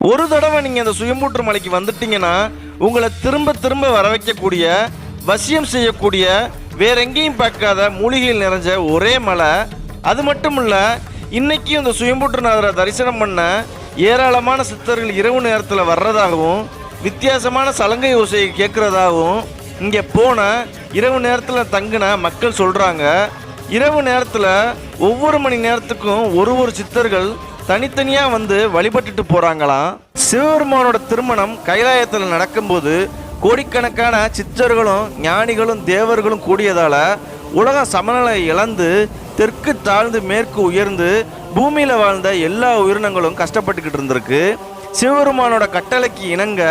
ஒரு தடவை நீங்கள் இந்த சுயம்பூற்று மலைக்கு வந்துட்டீங்கன்னா உங்களை திரும்ப திரும்ப வர வைக்கக்கூடிய, வசியம் செய்யக்கூடிய, வேற எங்கேயும் பார்க்காத மூலிகையில் நிறைஞ்ச ஒரே மலை. அது மட்டும் இல்லை, இன்னைக்கும் இந்த சுயம்பூற்றுநாதரை தரிசனம் பண்ண ஏராளமான சித்தர்கள் இரவு நேரத்தில் வர்றதாகவும் வித்தியாசமான சலங்கை ஓசையை கேட்குறதாகவும் இங்கே போன இரவு நேரத்தில் தங்கின மக்கள் சொல்கிறாங்க. இரவு நேரத்தில் ஒவ்வொரு மணி நேரத்துக்கும் ஒரு சித்தர்கள் தனித்தனியாக வந்து வழிபட்டுட்டு போகிறாங்களாம். சிவபெருமானோட திருமணம் கைலாயத்தில் நடக்கும்போது கோடிக்கணக்கான சித்தர்களும் ஞானிகளும் தேவர்களும் கூடியதால் உலகம் சமநிலை இழந்து தெற்கு தாழ்ந்து மேற்கு உயர்ந்து பூமியில் வாழ்ந்த எல்லா உயிரினங்களும் கஷ்டப்பட்டுக்கிட்டு இருந்திருக்கு. சிவபெருமானோட கட்டளைக்கு இணங்க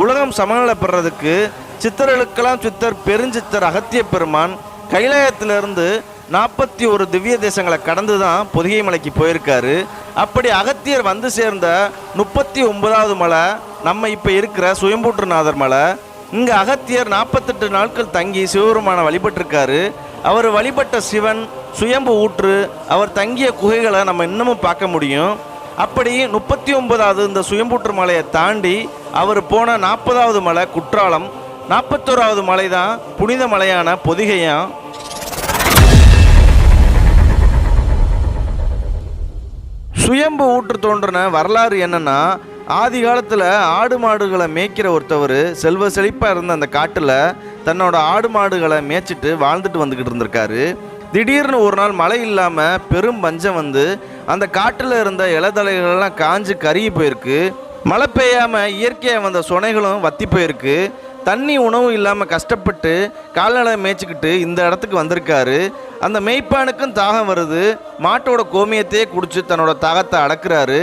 உலகம் சமநிலை பெறதுக்கு சித்தர்களுக்கெல்லாம் சித்தர் பெருஞ்சித்தர் அகத்திய பெருமான் கைலாயத்திலிருந்து 41 திவ்ய தேசங்களை கடந்து தான் பொதிகை மலைக்கு போயிருக்காரு. அப்படி அகத்தியர் வந்து சேர்ந்த 39வது மலை நம்ம இப்போ இருக்கிற சுயம்பூற்றுநாதர் மலை. இங்கே அகத்தியர் 48 நாட்கள் தங்கி சிவபெருமானை வழிபட்டிருக்காரு. அவர் வழிபட்ட சிவன் சுயம்பு ஊற்று, அவர் தங்கிய குகைகளை நம்ம இன்னமும் பார்க்க முடியும். அப்படி 39வது இந்த சுயம்பூற்று மலையை தாண்டி அவர் போன 40வது மலை குற்றாலம், 41வது மலை தான் புனித மலையான பொதிகையாம். சுயம்பு ஊற்று தோன்றின வரலாறு என்னன்னா, ஆதி காலத்தில் ஆடு மாடுகளை மேய்க்கிற ஒருத்தவர் செல்வ செழிப்பாக இருந்த அந்த காட்டில் தன்னோட ஆடு மாடுகளை மேய்ச்சிட்டு வாழ்ந்துட்டு வந்துக்கிட்டு இருந்திருக்காரு. திடீர்னு ஒரு நாள் மழை இல்லாமல் பெரும் பஞ்சம் வந்து அந்த காட்டில் இருந்த இலதலைகள்லாம் காஞ்சு கருகி போயிருக்கு. மழை பெய்யாமல் இயற்கையாக வந்த சுனைகளும் வத்தி போயிருக்கு. தண்ணி உணவு இல்லாமல் கஷ்டப்பட்டு கால்நடை மேய்ச்சிக்கிட்டு இந்த இடத்துக்கு வந்திருக்காரு. அந்த மேய்ப்பானுக்கும் தாகம் வருது. மாட்டோட கோமியத்தையே குடிச்சு தன்னோட தாகத்தை அடக்குறாரு.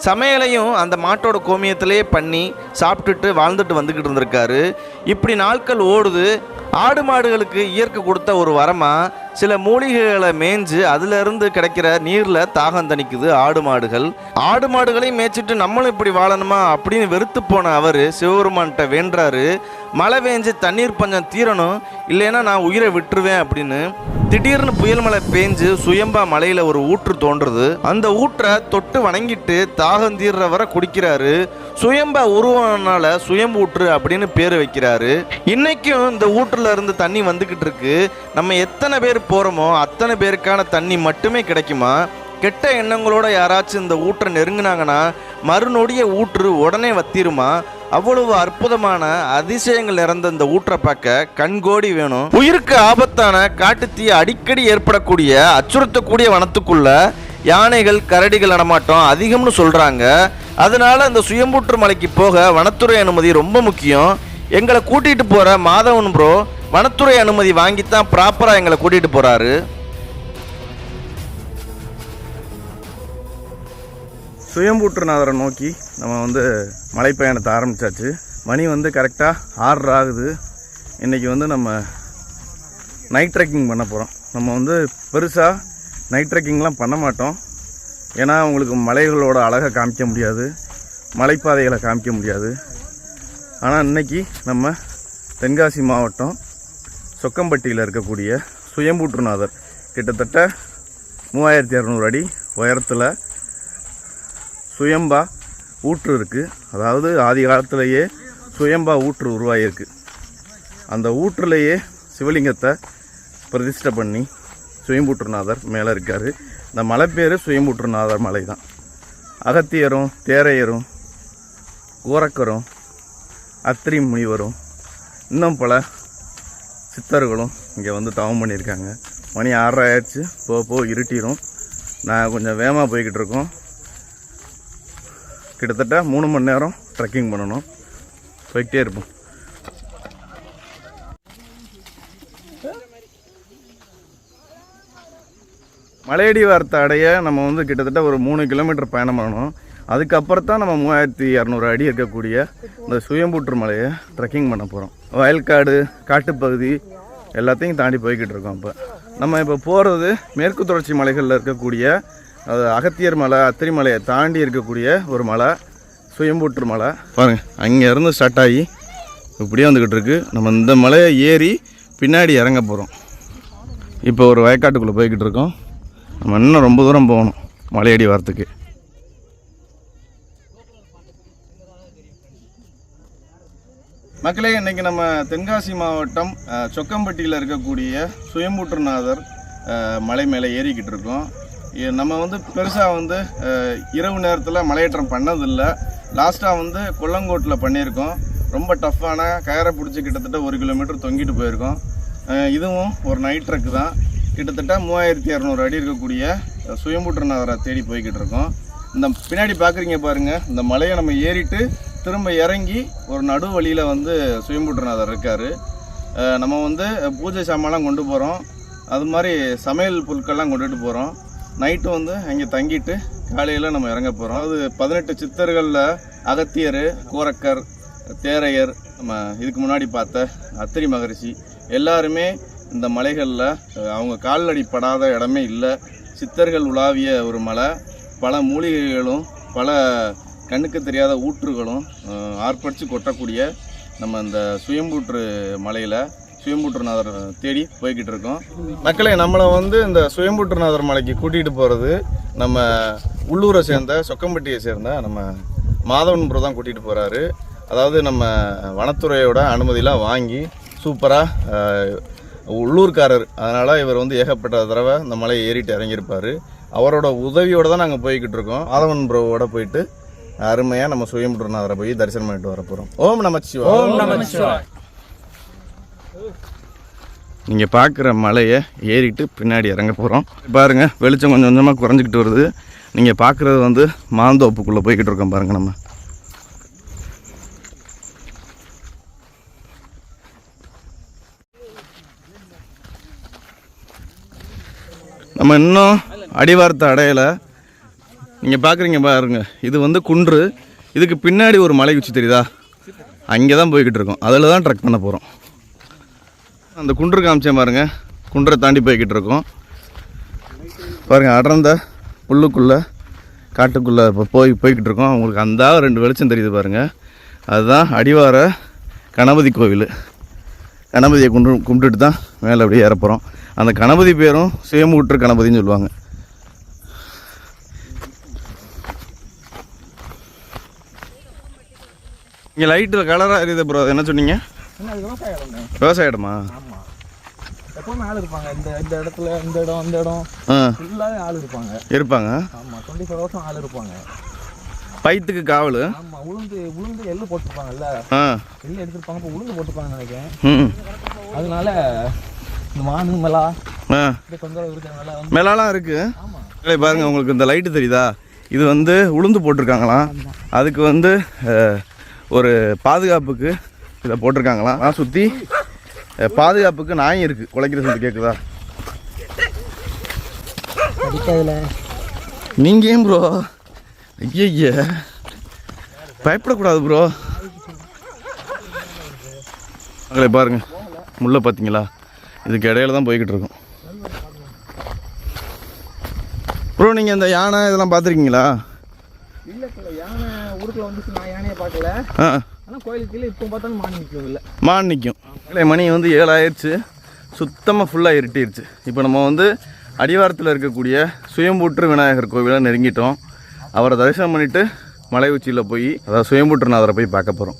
சமையலையும் அந்த மாட்டோட கோமியத்திலே பண்ணி சாப்பிட்டுட்டு வாழ்ந்துட்டு வந்துக்கிட்டு இருந்திருக்காரு. இப்படி நாட்கள் ஓடுது. ஆடு மாடுகளுக்கு இயற்கை கொடுத்த ஒரு வரமாக சில மூலிகைகளை மேய்ஞ்சு அதிலிருந்து கிடைக்கிற நீரில் தாகம் தணிக்குது ஆடு மாடுகள். ஆடு மாடுகளையும் மேய்ச்சிட்டு நம்மளும் இப்படி வாழணுமா அப்படின்னு வெறுத்து போன அவர் சிவபெருமான்கிட்ட வேண்டுறாரு, மழை பெஞ்சு தண்ணீர் பஞ்சம் தீரணும், இல்லைன்னா நான் உயிரை விட்டுருவேன் அப்படின்னு. திடீர்னு புயல் மழை பெஞ்சு சுயம்பா மலையில் ஒரு ஊற்று தோன்றுறது. அந்த ஊற்றை தொட்டு வணங்கிட்டு தாகம் தீர்ற வரை குடிக்கிறாரு. சுயம்பா உருவானால சுயம்பு ஊற்று அப்படின்னு பேர் வைக்கிறாரு. இன்னைக்கும் இந்த ஊற்றுல இருந்து தண்ணி வந்துக்கிட்டு இருக்கு. நம்ம எத்தனை பேர் போகிறோமோ அத்தனை பேருக்கான தண்ணி மட்டுமே கிடைக்குமா? கெட்ட எண்ணங்களோட யாராச்சும் இந்த ஊற்றை நெருங்கினாங்கன்னா மறுநொடிய ஊற்று உடனே வத்திருமா? அவ்வளவு அற்புதமான அதிசயங்கள் நிறைந்த இந்த ஊற்றை பார்க்க கண்கோடி வேணும். உயிருக்கு ஆபத்தான காட்டுத்தீ அடிக்கடி ஏற்படக்கூடிய அச்சுறுத்தக்கூடிய வனத்துக்குள்ள யானைகள் கரடிகள் நடமாட்டம் அதிகம்னு சொல்றாங்க. அதனால இந்த சுயம்பூற்று மலைக்கு போக வனத்துறை அனுமதி ரொம்ப முக்கியம். எங்களை கூட்டிகிட்டு போகிற மாதவன் ப்ரோ வனத்துறை அனுமதி வாங்கித்தான் ப்ராப்பராக எங்களை கூட்டிகிட்டு போகிறாரு. சுயம்பூற்றுநாதரை நோக்கி நம்ம மலைப்பயணத்தை ஆரம்பித்தாச்சு. மணி கரெக்டாக 6 ஆகுது. இன்றைக்கி நம்ம நைட் ட்ரெக்கிங் பண்ண போகிறோம். நம்ம பெருசாக நைட் ட்ரெக்கிங்லாம் பண்ண மாட்டோம். ஏன்னா உங்களுக்கு மலைகளோட அழகை காமிக்க முடியாது, மலைப்பாதைகளை காமிக்க முடியாது. ஆனால் இன்றைக்கி நம்ம தென்காசி மாவட்டம் சொக்கம்பட்டியில் இருக்கக்கூடிய சுயம்பூற்றுநாதர் கிட்டத்தட்ட 3200 அடி உயரத்தில் சுயம்பா ஊற்று இருக்குது. அதாவது ஆதி காலத்திலேயே சுயம்பா ஊற்று உருவாகிருக்கு. அந்த ஊற்றுலேயே சிவலிங்கத்தை பிரதிஷ்டை பண்ணி சுயம்பூற்றுநாதர் மேலே இருக்கார். இந்த மலை பேர் சுயம்பூற்றுநாதர் மலை தான். அகத்தியரும் தேரையரும் கோரக்கரும் அத்திரி முனிவரும் இன்னும் பல சித்தர்களும் இங்கே தவம் பண்ணியிருக்காங்க. மணி 6 ஆயிடுச்சு. போக இருட்டிடும். நான் கொஞ்சம் வேகமாக போய்கிட்டு இருக்கோம். கிட்டத்தட்ட 3 மணி நேரம் ட்ரெக்கிங் பண்ணணும். போய்கிட்டே இருப்போம். மலையடி வாரத்தை அடைய நம்ம கிட்டத்தட்ட ஒரு 3 கிலோமீட்டர் பயணம் பண்ணணும். அதுக்கப்புறம் தான் நம்ம 3200 அடி இருக்கக்கூடிய இந்த சுயம்பூற்று மலையை ட்ரெக்கிங் பண்ண போகிறோம். வயல்காடு காட்டுப்பகுதி எல்லாத்தையும் தாண்டி போய்கிட்டு இருக்கோம். நம்ம இப்போ போகிறது மேற்கு தொடர்ச்சி மலைகளில் இருக்கக்கூடிய அகத்தியர் மலை, அத்திரி மலையை தாண்டி இருக்கக்கூடிய ஒரு மலை சுயம்பூற்று மலை. பாருங்கள், அங்கேருந்து ஸ்டார்ட் ஆகி இப்படியே வந்துக்கிட்டு இருக்குது. நம்ம இந்த மலையை ஏறி பின்னாடி இறங்க போகிறோம். இப்போ ஒரு வயக்காட்டுக்குள்ளே போய்கிட்டு இருக்கோம். நம்ம இன்னும் ரொம்ப தூரம் போகணும் மலையடி வரத்துக்கு. மக்களே, இன்றைக்கி நம்ம தென்காசி மாவட்டம் சொக்கம்பட்டியில் இருக்கக்கூடிய சுயம்பூற்றுநாதர் மலை மேலே ஏறிக்கிட்டு இருக்கோம். நம்ம வந்து பெருசாக இரவு நேரத்தில் மலையேற்றம் பண்ணதில்லை. லாஸ்ட்டாக கொல்லங்கோட்டில் பண்ணியிருக்கோம். ரொம்ப டஃப்பான கயரை பிடிச்சி கிட்டத்தட்ட 1 கிலோமீட்டர் தொங்கிட்டு போயிருக்கோம். இதுவும் ஒரு நைட் ட்ரெக்கு தான். கிட்டத்தட்ட 3200 அடி இருக்கக்கூடிய சுயம்பூற்றுநாதரை தேடி போய்கிட்டு இருக்கோம். இந்த பின்னாடி பார்க்குறீங்க பாருங்கள், இந்த மலையை நம்ம ஏறிட்டு திரும்ப இறங்கி ஒரு நடு வழியில் சுயம்பூற்றுநாதர் இருக்கார். நம்ம பூஜை சாமான்லாம் கொண்டு போகிறோம். அது மாதிரி சமையல் பொருட்கள்லாம் கொண்டுட்டு போகிறோம். நைட்டு அங்கே தங்கிட்டு காலையில் நம்ம இறங்க போகிறோம். அது 18 சித்தர்களில் அகத்தியர், கோரக்கர், தேரையர், நம்ம இதுக்கு முன்னாடி பார்த்த அத்திரி மகரிஷி எல்லாருமே இந்த மலைகளில் அவங்க கால்நடை படாத இடமே இல்லை. சித்தர்கள் உலாவிய ஒரு மலை. பல மூலிகைகளும் பல கண்ணுக்கு தெரியாத ஊற்றுகளும் ஆர்ப்பரித்து கொட்டக்கூடிய நம்ம இந்த சுயம்பூற்று மலையில் சுயம்பூற்றுநாதர் தேடி போய்கிட்டு இருக்கோம். மக்களே, நம்மளை இந்த சுயம்பூற்றுநாதர் மலைக்கு கூட்டிகிட்டு போகிறது நம்ம உள்ளூரை சேர்ந்த சொக்கம்பட்டியை சேர்ந்த நம்ம மாதவன் ப்ரோ தான் கூட்டிகிட்டு போகிறாரு. அதாவது நம்ம வனத்துறையோட அனுமதியெலாம் வாங்கி சூப்பராக உள்ளூர்காரர், அதனால் இவர் ஏகப்பட்ட தடவை இந்த மலையை ஏறிட்டு இறங்கியிருப்பார். அவரோட உதவியோடு தான் நாங்கள் போய்கிட்டு இருக்கோம். மாதவன் ப்ரோவோட போயிட்டு அருமையாக நம்ம சுயம்பூற்றுநாதரை போய் தரிசனம் பண்ணிட்டு வர போகிறோம். ஓம் நமச்சிவாய. ஓம் நமச்சிவாய. நீங்கள் பார்க்குற மலையை ஏறிட்டு பின்னாடி இறங்க போகிறோம். பாருங்கள், வெளிச்சம் கொஞ்சம் கொஞ்சமாக குறைஞ்சிக்கிட்டு வருது. நீங்கள் பார்க்குறது மாந்தோப்புக்குள்ளே போய்கிட்டு இருக்கோம். பாருங்கள், நம்ம இன்னும் அடிவாரத்தை அடையலை. நீங்கள் பார்க்குறீங்க பாருங்க, இது குன்று. இதுக்கு பின்னாடி ஒரு மலை உச்சி தெரியுதா? அங்கே தான் போய்கிட்டு இருக்கோம். அதில் தான் ட்ரெக் பண்ண போகிறோம். அந்த குன்று காமிச்சேன் பாருங்க, குன்றை தாண்டி போய்கிட்டு இருக்கோம். பாருங்கள், அடர்ந்த புல்லுக்குள்ளே காட்டுக்குள்ளே இப்போ போய்கிட்டு இருக்கோம். உங்களுக்கு அந்த 2 வெளிச்சம் தெரியுது பாருங்கள். அதுதான் அடிவார கணபதி கோவில். கணபதியை கும்பிட்டுட்டு தான் மேலே அப்படியே ஏற போகிறோம். அந்த கணபதி பேரும் சுயம்பூற்று கணபதின்னு சொல்லுவாங்க. இங்கே லைட்டில் கலராக இருக்குது ப்ரோ. என்ன சொன்னீங்க? விவசாய இடமா? எப்பவுமே ஆள் இருப்பாங்க. இந்த இடத்துல இந்த இடம் அந்த இடம் ஃபுல்லாவே ஆள் இருப்பாங்க. ஆமாம், 24 hours ஆள் இருப்பாங்க. பைத்துக்கு காவல். ஆமாம், உளுந்து எள்ளு போட்டுருப்பாங்கல்ல, எள்ளு எடுத்துருப்பாங்க. இப்போ உளுந்து போட்டுருப்பாங்கன்னு நினைக்கிறேன். அதனால இந்த மானு மெலா மெலாலாம் இருக்குது. பாருங்க, உங்களுக்கு இந்த லைட்டு தெரியுதா? இது உளுந்து போட்டிருக்காங்களாம். அதுக்கு ஒரு பாதுகாப்புக்கு இதை போட்டிருக்காங்களாம். சுற்றி பாதுகாப்புக்கு நாய் இருக்குது. குலைக்கிற சவுண்டு கேட்குதா? நீங்கள் ஏன் ப்ரோ? ஐய, பயப்படக்கூடாது ப்ரோ. மகளே பாருங்க, முள்ள பார்த்தீங்களா? இதுக்கு இடையில தான் போய்கிட்டு இருக்கோம் ப்ரோ. நீங்கள் இந்த யானை இதெல்லாம் பார்த்துருக்கீங்களா? இல்லை, யானை ஊருக்குள்ள நான் யானையை பார்க்கல. ஆனால் கோயிலுக்கு இப்போ பார்த்தாலும் மான் நிற்கும். இல்லை, மான் நிற்கும். இல்லை, மணி 7 ஆயிடுச்சு. சுத்தமாக ஃபுல்லாக இருட்டிடுச்சு. இப்போ நம்ம அடிவாரத்தில் இருக்கக்கூடிய சுயம்பூற்று விநாயகர் கோவிலை நெருங்கிட்டோம். அவரை தரிசனம் பண்ணிவிட்டு மலை உச்சியில் போய், அதாவது சுயம்பூற்றுநாதரை போய் பார்க்க போகிறோம்.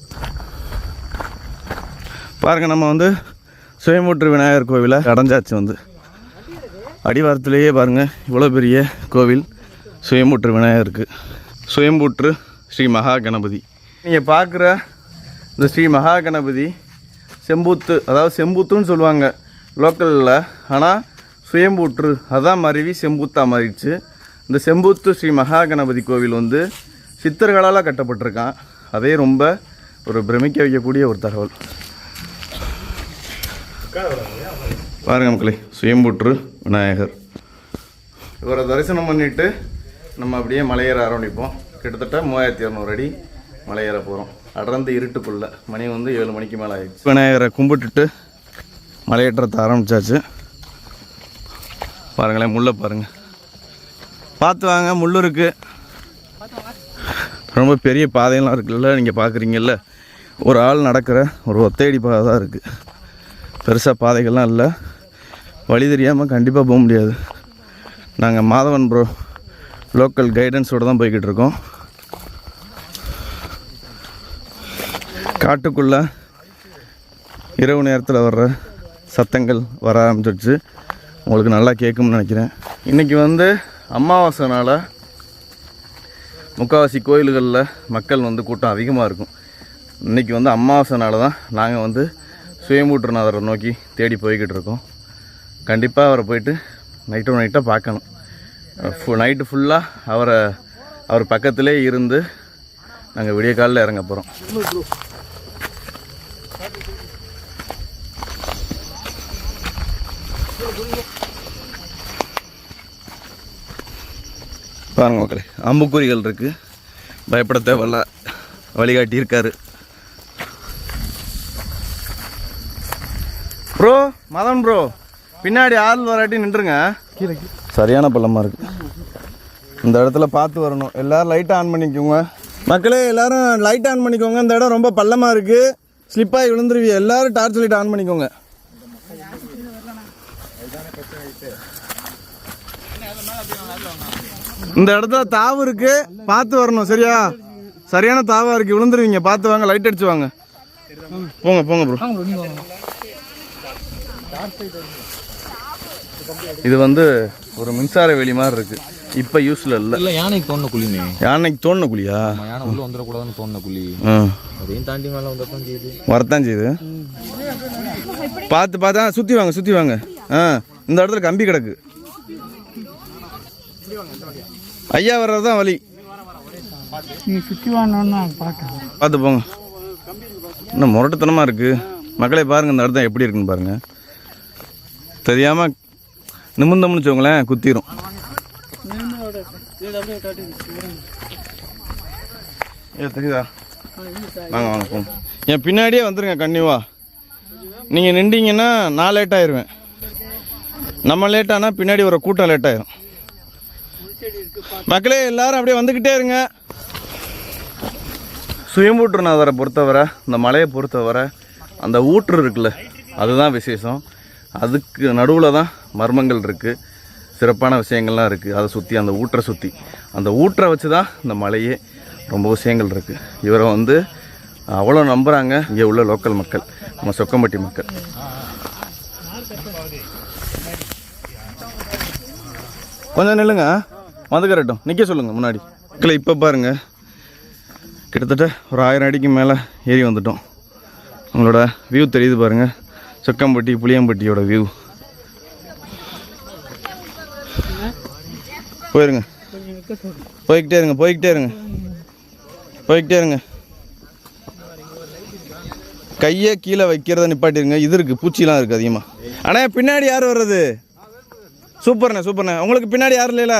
பாருங்கள், நம்ம சுயம்பூற்று விநாயகர் கோவிலை அடைஞ்சாச்சு. அடிவாரத்திலேயே பாருங்கள், இவ்வளோ பெரிய கோவில் சுயம்பூற்று விநாயகருக்கு. சுயம்பூற்று ஸ்ரீ மகா கணபதி. நீங்கள் பார்க்குற இந்த ஸ்ரீ மகா கணபதி செம்பூத்து, அதாவது செம்பூத்துன்னு சொல்லுவாங்க லோக்கலில். ஆனால் சுயம்பூற்று அதான் மருவி செம்பூத்தாக மாறிடுச்சு. இந்த செம்பூத்து ஸ்ரீ மகா கணபதி கோவில் சித்தர்களால் கட்டப்பட்டிருக்கான். அதே ரொம்ப ஒரு பிரமிக்க வைக்கக்கூடிய ஒரு தகவல். பாருங்கள் மக்களே, சுயம்பூற்று விநாயகர். இவரை தரிசனம் பண்ணிவிட்டு நம்ம அப்படியே மலையேற ஆரம்பிப்போம். கிட்டத்தட்ட 3200 அடி மலையேற போகிறோம். அடர்ந்து இருட்டுக்குள்ளே. மணி 7 மணிக்கு மேலே ஆயிடுச்சு. விநாயகரை கும்பிட்டுட்டு மலையேற்றத்தை ஆரம்பித்தாச்சு. பாருங்களேன், முள்ளை பாருங்கள். பார்த்து வாங்க, முள் இருக்குது. ரொம்ப பெரிய பாதையெல்லாம் இருக்குல்ல, நீங்கள் பார்க்குறீங்கல்ல. ஒரு ஆள் நடக்கிற ஒரு ஒத்தையடி பாதை தான் இருக்குது. பெருசாக பாதைகள்லாம் இல்லை. வழி தெரியாமல் கண்டிப்பாக போக முடியாது. நாங்கள் மாதவன் ப்ரோ லோக்கல் கைடன்ஸோடு தான் போய்கிட்டு இருக்கோம். காட்டுக்குள்ளே இரவு நேரத்தில் வர்ற சத்தங்கள் வர ஆரம்பிச்சிருச்சு. உங்களுக்கு நல்லா கேட்கும்னு நினைக்கிறேன். இன்றைக்கி வந்து அமாவாசைனால் முக்கால்வாசி கோயில்களில் மக்கள் வந்து கூட்டம் அதிகமாக இருக்கும். இன்றைக்கி வந்து அமாவாசைனால தான் நாங்கள் வந்து சுயம்பூற்றுநாதரை நோக்கி தேடி போய்கிட்டு இருக்கோம். கண்டிப்பாக அவரை போயிட்டு நைட்டாக பார்க்கணும். நைட்டு ஃபுல்லாக அவர் பக்கத்திலே இருந்து நாங்கள் விடிய காலில் இறங்க போகிறோம். பாருங்க மக்களே, அம்புக்குறிகள் இருக்குது, பயப்பட தேவையில்ல, வழிகாட்டி இருக்காரு. ப்ரோ மதன் ப்ரோ, பின்னாடி ஆள் வராட்டி நின்றுங்க. சரியான பள்ளமாக இருக்குது. இந்த இடத்துல பார்த்து வரணும். எல்லோரும் லைட் ஆன் பண்ணிக்கோங்க மக்களே, எல்லோரும் லைட் ஆன் பண்ணிக்கோங்க. இந்த இடம் ரொம்ப பள்ளமாக இருக்குது, ஸ்லிப்பாகி விழுந்துருவீங்க. எல்லோரும் டார்ச் லைட் ஆன் பண்ணிக்கோங்க. இந்த இடத்துல தாவு இருக்கு, பார்த்து வரணும். சரியா? சரியான தாவா இருக்கு, விழுந்துருவீங்க. பார்த்து வாங்க, லைட் அடிச்சு வாங்க. போங்க போங்க ப்ரோ. இது வந்து ஒரு மின்சார வேலி மாதிரி இருக்கு, இப்போ யூஸ்ல இல்லை. யானைக்கு தோணுன குழிங்க. யானைக்கு தோணுன குழியா? யானை உள்ள வந்துடக்கூடாதுன்னு தோணுன குழி. அதையும் தாண்டி மேலே வந்துதான் செய்யுது, வரத்தான் செய்யுது. பார்த்து பார்த்தா சுற்றி வாங்க, சுற்றி வாங்க. இந்த இடத்துல கம்பி கிடக்கு. ஐயா வர்றதுதான் வழி. பார்த்து போங்க. இன்னும் முரட்டுத்தனமாக இருக்குது மக்களே. பாருங்கள் இந்த இடத்த எப்படி இருக்குன்னு பாருங்கள். தெரியாமல் நிமிர்ந்தோம்னு வச்சுக்கோங்களேன், குத்திரும். தெரியுதா? வாங்க வாங்க போங்க. என் பின்னாடியே வந்துடுங்க கன்னிவா. நீங்கள் நின்றீங்கன்னா நான் லேட் ஆயிடுவேன். நம்ம லேட்டானா பின்னாடி ஒரு கூட்டம் லேட் ஆயிரும். மக்களே எல்லாரும் அப்படியே வந்துக்கிட்டே இருங்க. சுயம்பூற்றுநாதரை பொறுத்தவரை, இந்த மலையை பொறுத்தவரை அந்த ஊற்று இருக்குல்ல, அதுதான் விசேஷம். அதுக்கு நடுவில் தான் மர்மங்கள் இருக்குது, சிறப்பான விஷயங்கள்லாம் இருக்குது. அதை சுற்றி, அந்த ஊற்றை சுற்றி, அந்த ஊற்றை வச்சு தான் இந்த மலையே ரொம்ப விஷயங்கள் இருக்குது. இவரை வந்து அவ்வளோ நம்புகிறாங்க இங்கே உள்ள லோக்கல் மக்கள், நம்ம சொக்கம்பட்டி மக்கள். கொஞ்சம் நில்லுங்க, வந்துக்கிறட்டும், நிற்க சொல்லுங்கள் முன்னாடி. மக்களை இப்போ பாருங்கள், கிட்டத்தட்ட ஒரு 1000 அடிக்கு மேலே ஏறி வந்துட்டோம். உங்களோட வியூ தெரியுது பாருங்கள், சொக்கம்பட்டி புளியம்பட்டியோட வியூ. போயிருங்க, போய்கிட்டே இருங்க, போய்கிட்டே இருங்க, போய்கிட்டே இருங்க. கையை கீழே வைக்கிறத நிப்பாட்டிருங்க. இது இருக்குது, பூச்சிலாம் இருக்குது அதிகமாக. ஆனால் பின்னாடி யார் வர்றது? சூப்பர்ண்ணே சூப்பர்ண்ணே. உங்களுக்கு பின்னாடி யாரும் இல்லைல்ல?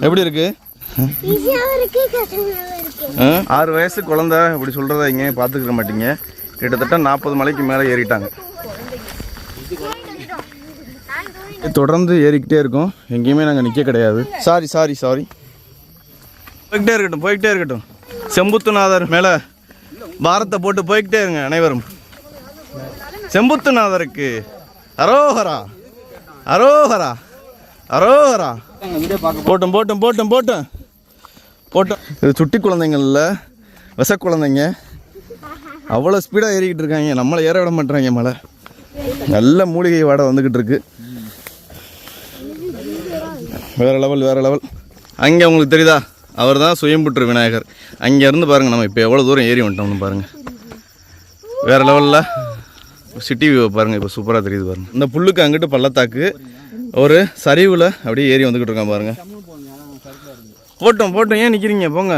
எப்படி இருக்கு? 6 வயசு குழந்தை இப்படி சொல்கிறத இங்கே பார்த்துக்க மாட்டீங்க. கிட்டத்தட்ட 40 மலைக்கு மேலே ஏறிட்டாங்க. தொடர்ந்து ஏறிக்கிட்டே இருக்கோம், எங்கேயுமே நாங்கள் நிற்க கிடையாது. Sorry sorry sorry. போய்கிட்டே இருக்கட்டும், போய்கிட்டே இருக்கட்டும். செம்புத்துநாதர் மேலே பாரத்தை போட்டு போய்கிட்டே இருங்க அனைவரும். செம்புத்துநாதருக்கு அரோஹரா, அரோஹரா, அரோஹரா. போட்டும் போட்டும் போட்டும் போட்டும் போட்டோம். இது சுட்டி குழந்தைங்கள்ல, விச குழந்தைங்க அவ்வளோ ஸ்பீடாக ஏறிக்கிட்டு இருக்காங்க. நம்மளை ஏற விட மாட்டுறாங்க. மலை நல்ல மூலிகை வாடை வந்துக்கிட்டு இருக்கு. வேறு லெவல், வேறு லெவல். அங்கே உங்களுக்கு தெரியுதா, அவர் தான் சுயம்புற்று விநாயகர். அங்கேருந்து பாருங்கள் நம்ம இப்போ எவ்வளோ தூரம் ஏறி வந்துட்டோம்னு பாருங்கள். வேறு லெவலில் சிட்டி வியூவை பாருங்கள், இப்போ சூப்பராக தெரியுது பாருங்கள். இந்த புல்லுக்கு அங்கிட்டு பள்ளத்தாக்கு, ஒரு சரிவில் அப்படியே ஏறி வந்துக்கிட்டு இருக்கான் பாருங்கள். போட்டோம் போட்டோம், ஏன் நிற்கிறீங்க? போங்க.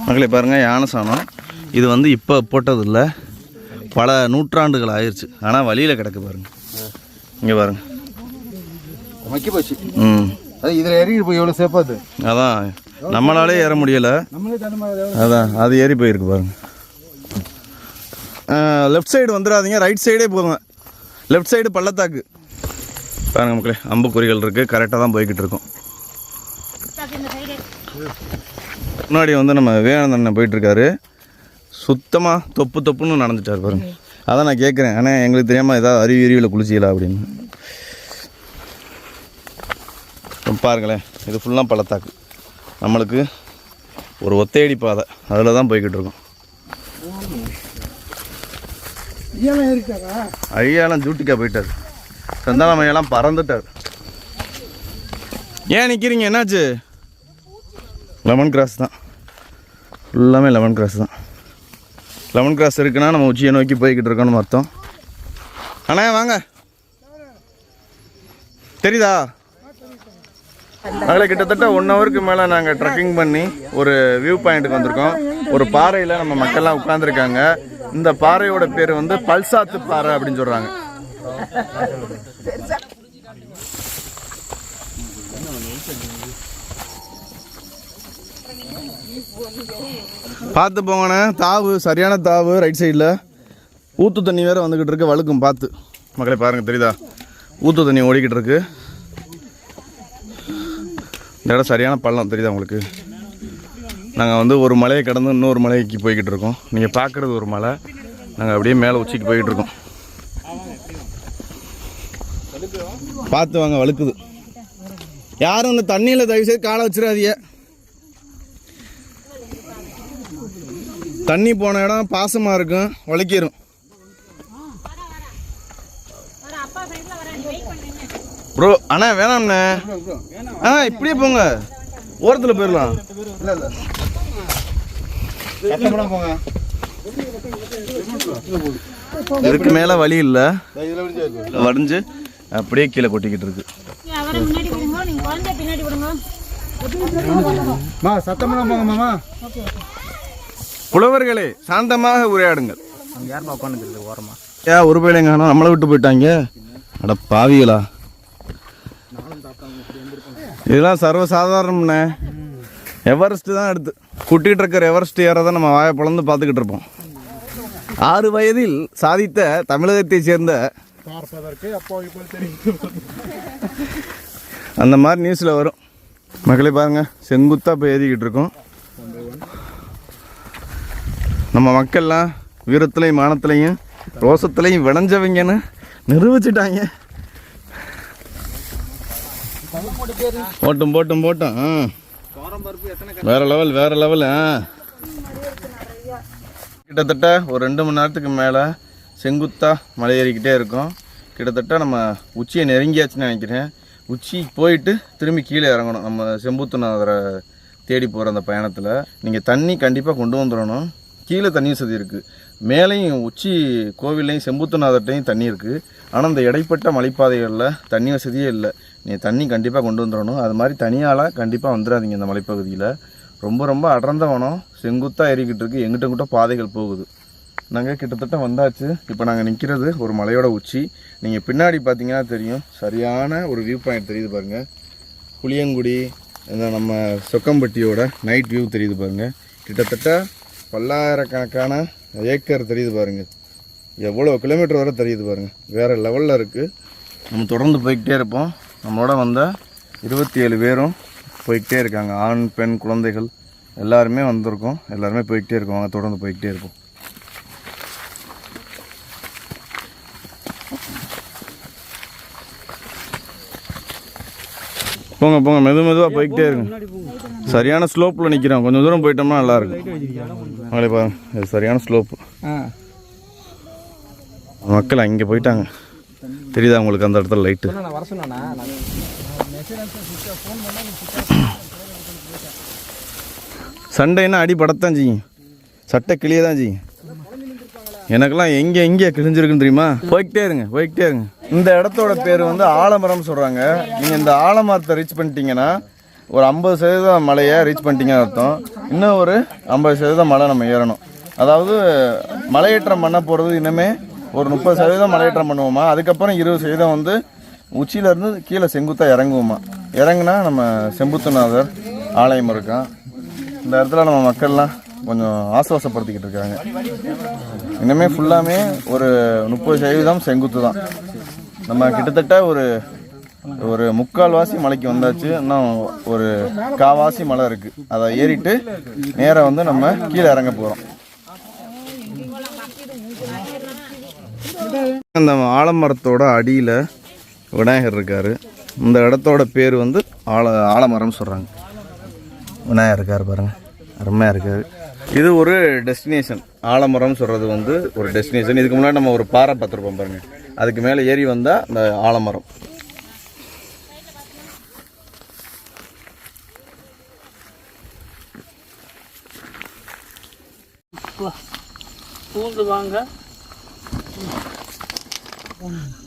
மகளே பாருங்கள், யானை சாணம். இது வந்து இப்போ போட்டதில்லை, பல நூற்றாண்டுகள் ஆயிடுச்சு. ஆனால் வழியில் கிடக்கு பாருங்கள். இங்கே பாருங்கள், மக்கி போச்சு. அது இதில் ஏறி போய் எவ்வளோ சேஃபாது. அதான் நம்மளாலே ஏற முடியலை, அதான் அது ஏறி போயிருக்கு பாருங்கள். லெஃப்ட் சைடு வந்துடாதீங்க, ரைட் சைடே போங்க. லெஃப்ட் சைடு பள்ளத்தாக்கு பாருங்கள் மக்களே. அம்புக்குறிகள் இருக்குது, கரெக்டாக தான் போய்கிட்டு இருக்கோம். முன்னாடி வந்து நம்ம விவேகானந்தன் போயிட்டுருக்காரு, சுத்தமாக தொப்பு தொப்புன்னு நடந்துட்டார் பாருங்க. அதான் நான் கேட்குறேன், ஆனால் எங்களுக்கு தெரியாமல் ஏதாவது அருவியில் குளிச்சிக்கலாம் அப்படின்னு. பாருங்களேன், இது ஃபுல்லாக பள்ளத்தாக்கு. நம்மளுக்கு ஒரு ஒத்தையடி பாதை, அதில் தான் போய்கிட்டு இருக்கோம். ஐயாலாம் ஜூட்டிக்கா போயிட்டார், சந்தானம் ஐயாலாம் பறந்துட்டார். ஏன் நிற்கிறீங்க, என்னாச்சு? லெமன் கிராஸ் தான், ஃபுல்லாமே லெமன் கிராஸ் தான். லெமன் கிராஸ் இருக்குன்னா நம்ம உச்சியை நோக்கி போய்கிட்டு இருக்கோன்னு அர்த்தம். அண்ணா வாங்க, தெரியுதா? அதில் கிட்டத்தட்ட 1 ஹவருக்கு மேலே நாங்கள் ட்ரெக்கிங் பண்ணி ஒரு வியூ பாயிண்ட்டுக்கு வந்திருக்கோம். ஒரு பாறையில் நம்ம மக்கள்லாம் உட்காந்துருக்காங்க. இந்த பாறையோட பேர் வந்து பல்சாத்து பாறை அப்படின்னு சொல்கிறாங்க. பார்த்து போங்கண்ணே, தாவு சரியான தாவு. ரைட் சைடில் ஊற்று தண்ணி வேறு வந்துக்கிட்டு இருக்கு, வழுக்கும். பார்த்து மக்களே பாருங்கள், தெரியுதா? ஊற்று தண்ணி ஓடிக்கிட்டு இருக்கு. இந்த இடம் சரியான பள்ளம், தெரியுதா உங்களுக்கு? நாங்கள் வந்து ஒரு மலையை கடந்து இன்னொரு மலைக்கு போய்கிட்டு இருக்கோம். நீங்கள் பார்க்குறது ஒரு மலை, நாங்கள் அப்படியே மேலே உச்சிக்கு போய்கிட்டு இருக்கோம். பார்த்து வாங்க, வழுக்குது. யாரும் இந்த தண்ணியில் தயவுசெய்து காலை வச்சிடாதீங்க. தண்ணி போன இடம் பாசமாக இருக்கும், வலிக்கிடும். ப்ரோ அண்ணா வேணாம்ண்ணே, இப்படியே போங்க, ஓரத்தில் போயிடலாம். இதுக்கு மேலே வழி இல்லை, வடிஞ்சு அப்படியே கீழே கொட்டிக்கிட்டு இருக்கு. புலவர்களே சாந்தமாக உரையாடுங்கள். ஏன் ஒரு பேலைங்க நம்மளை விட்டு போயிட்டாங்க? அட பாவிகளா, இதெல்லாம் சர்வசாதாரணம்ண்ணே. எவரெஸ்ட் தான் எடுத்து கூட்டிகிட்டு இருக்கிற எவரெஸ்ட் ஏறதை நம்ம வாயை பிளந்து பார்த்துக்கிட்டு இருப்போம். 6 வயதில் சாதித்த தமிழகத்தை சேர்ந்த அந்த மாதிரி நியூஸில் வரும். மக்களே பாருங்கள், செங்குத்தாக போய் ஏறிக்கிட்டு இருக்கோம். நம்ம மக்கள்லாம் வீரத்துலையும் மானத்துலையும் ரோசத்துலையும் விளைஞ்சவங்கன்னு நிரூபிச்சிட்டாங்க. போட்டும் போட்டும் போட்டோம், வேற லெவல் வேற லெவல். கிட்டத்தட்ட ஒரு 2 மணி நேரத்துக்கு மேலே செங்குத்தாக மலை ஏறிக்கிட்டே இருக்கோம். கிட்டத்தட்ட நம்ம உச்சியை நெருங்கியாச்சுன்னு நினைக்கிறேன். உச்சி போயிட்டு திரும்பி கீழே இறங்கணும். நம்ம செம்புத்துநாதரை தேடி போகிற அந்த பயணத்தில் நீங்கள் தண்ணி கண்டிப்பாக கொண்டு வந்துடணும். கீழே தண்ணி வசதி இருக்குது, மேலேயும் உச்சி கோவில்லையும் செம்புத்துநாதர்கிட்டையும் தண்ணி இருக்குது. ஆனால் இந்த இடைப்பட்ட மலைப்பாதைகளில் தண்ணி வசதியே இல்லை. நீங்கள் தண்ணி கண்டிப்பாக கொண்டு வந்துடணும். அது மாதிரி தனியால் கண்டிப்பாக வந்துடாதீங்க. இந்த மலைப்பகுதியில் ரொம்ப ரொம்ப அடர்ந்த வனம், செங்குத்தாக ஏறிக்கிட்டு இருக்குது, எங்கிட்ட பாதைகள் போகுது. நாங்கள் கிட்டத்தட்ட வந்தாச்சு. இப்போ நாங்கள் நிற்கிறது ஒரு மலையோட உச்சி. நீங்கள் பின்னாடி பார்த்தீங்கன்னா தெரியும், சரியான ஒரு வியூ பாயிண்ட் தெரியுது பாருங்கள். புளியங்குடி, இந்த நம்ம சொக்கம்பட்டியோட நைட் வியூ தெரியுது பாருங்கள். கிட்டத்தட்ட பல்லாயிரக்கணக்கான ஏக்கர் தெரியுது பாருங்கள். எவ்வளோ கிலோமீட்டர் வரை தெரியுது பாருங்கள். வேறு லெவலில் இருக்குது. நம்ம தொடர்ந்து போய்கிட்டே இருப்போம். நம்மளோட வந்த 27 பேரும் போய்கிட்டே இருக்காங்க. ஆண் பெண் குழந்தைகள் எல்லாருமே வந்திருக்கோம். எல்லாருமே போய்கிட்டே இருக்கோம். வாங்க தொடர்ந்து போய்கிட்டே இருப்போம். போங்க போங்க, மெதுவாக போய்கிட்டே இருங்க. சரியான ஸ்லோப்பில் நிற்கிறோம். கொஞ்சம் தூரம் போயிட்டோம்னா நல்லாயிருக்கும். அவங்களே பாருங்க, இது சரியான ஸ்லோப்பு. மக்கள் அங்கே போயிட்டாங்க, தெரியுதா உங்களுக்கு அந்த இடத்துல லைட்டு? சண்டைன்னா அடி படத்தான் செய்யும், சட்டை கிளியே தான் செய்யும். எனக்கெல்லாம் எங்கே கிழிஞ்சிருக்குன்னு தெரியுமா? போய்கிட்டே இருங்க. இந்த இடத்தோட பேர் வந்து ஆலமரம் சொல்கிறாங்க. நீங்கள் இந்த ஆலமரத்தை ரீச் பண்ணிட்டீங்கன்னா ஒரு 50% மலையை ரீச் பண்ணிட்டீங்கன்னு அர்த்தம். இன்னும் ஒரு 50% மலை நம்ம ஏறணும். அதாவது மலையேற்றம் பண்ண போகிறது இன்னுமே ஒரு 30% மலையேற்றம் பண்ணுவோமா. அதுக்கப்புறம் 20% வந்து உச்சியிலேருந்து கீழே செங்குத்தாக இறங்குவோமா. இறங்குனா நம்ம செம்புத்துநாதர் ஆலயம் இருக்கான். இந்த இடத்துல நம்ம மக்கள்லாம் கொஞ்சம் ஆசுவாசப்படுத்திக்கிட்டு இருக்காங்க. இன்னுமே ஃபுல்லாமே ஒரு 30% செங்குத்து தான். நம்ம கிட்டத்தட்ட ஒரு 3/4 மலைக்கு வந்தாச்சு. இன்னும் ஒரு 1/4 மலை இருக்குது. அதை ஏறிட்டு நேராக வந்து நம்ம கீழே இறங்க போகிறோம். அந்த ஆலமரத்தோட அடியில் விநாயகர் இருக்கார். இந்த இடத்தோட பேர் வந்து ஆலமரம் சொல்கிறாங்க. விநாயகர் இருக்கார் பாருங்கள். அருமையாக இருக்குது. இது ஒரு டெஸ்டினேஷன். ஆலமரம்னு சொல்கிறது வந்து ஒரு டெஸ்டினேஷன். இதுக்கு முன்னாடி நம்ம ஒரு பாறை பார்த்துருப்போம் பாருங்கள், அதுக்கு மேலே ஏறி வந்தால் இந்த ஆலமரம்.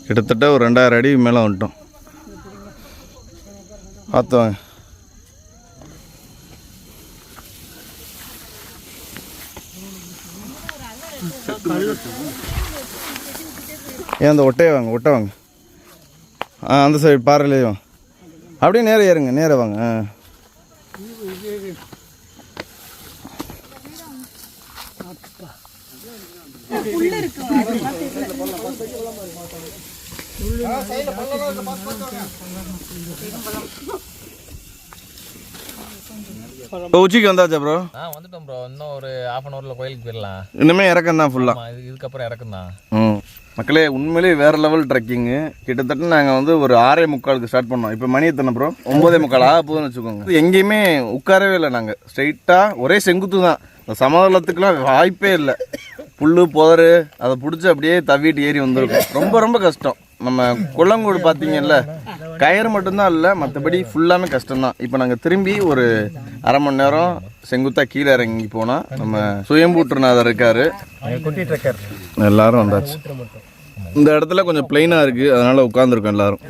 கிட்டத்தட்ட ஒரு 2000 அடி மேலே வந்துட்டோம். பார்த்துவாங்க. ஏன் அந்த ஒட்டையை வாங்க. அந்த சைடு பாறையிலே வாங்க. அப்படியே நேரம் ஏறுங்க, நேரம் வாங்க. உச்சிக்கு வந்தாச்சா ப்ரோ? வந்துட்டோம் ப்ரோ. இன்னும் ஒரு 1/2 hourல கோயிலுக்கு போயிடலாம். இன்னுமே இறக்கம் தான் ஃபுல்லாக. இதுக்கப்புறம் இறக்கம் தான். மக்களே, உண்மையிலேயே வேறு லெவல் ட்ரெக்கிங்கு. கிட்டத்தட்ட நாங்கள் வந்து ஒரு 6:45 ஸ்டார்ட் பண்ணோம். இப்போ மணி எத்தனை ப்ரோ? 9:45 ஆக போகுதுன்னு வச்சுக்கோங்க. எங்கேயுமே உட்காரவே இல்லை. நாங்கள் ஸ்ட்ரைட்டாக ஒரே செங்குத்து தான். இந்த சமதளத்துக்குலாம் வாய்ப்பே இல்லை. புல் புதறு அதை பிடிச்சி அப்படியே தவிட்டு ஏறி வந்திருக்கோம். ரொம்ப ரொம்ப கஷ்டம். நம்ம கொல்லங்கோடு பார்த்தீங்கல்ல, கயிறு மட்டும்தான் இல்லை, மற்றபடி ஃபுல்லாமே கஷ்டம்தான். இப்போ நாங்கள் திரும்பி ஒரு 1/2 மணி நேரம் செங்குத்தாக கீழே இறங்கி போனால் நம்ம சுயம்பூற்றுநாதர் இருக்கார். எல்லாரும் வந்தாச்சு. இந்த இடத்துல கொஞ்சம் பிளைனாக இருக்குது, அதனால் உட்காந்துருக்கோம் எல்லாரும்.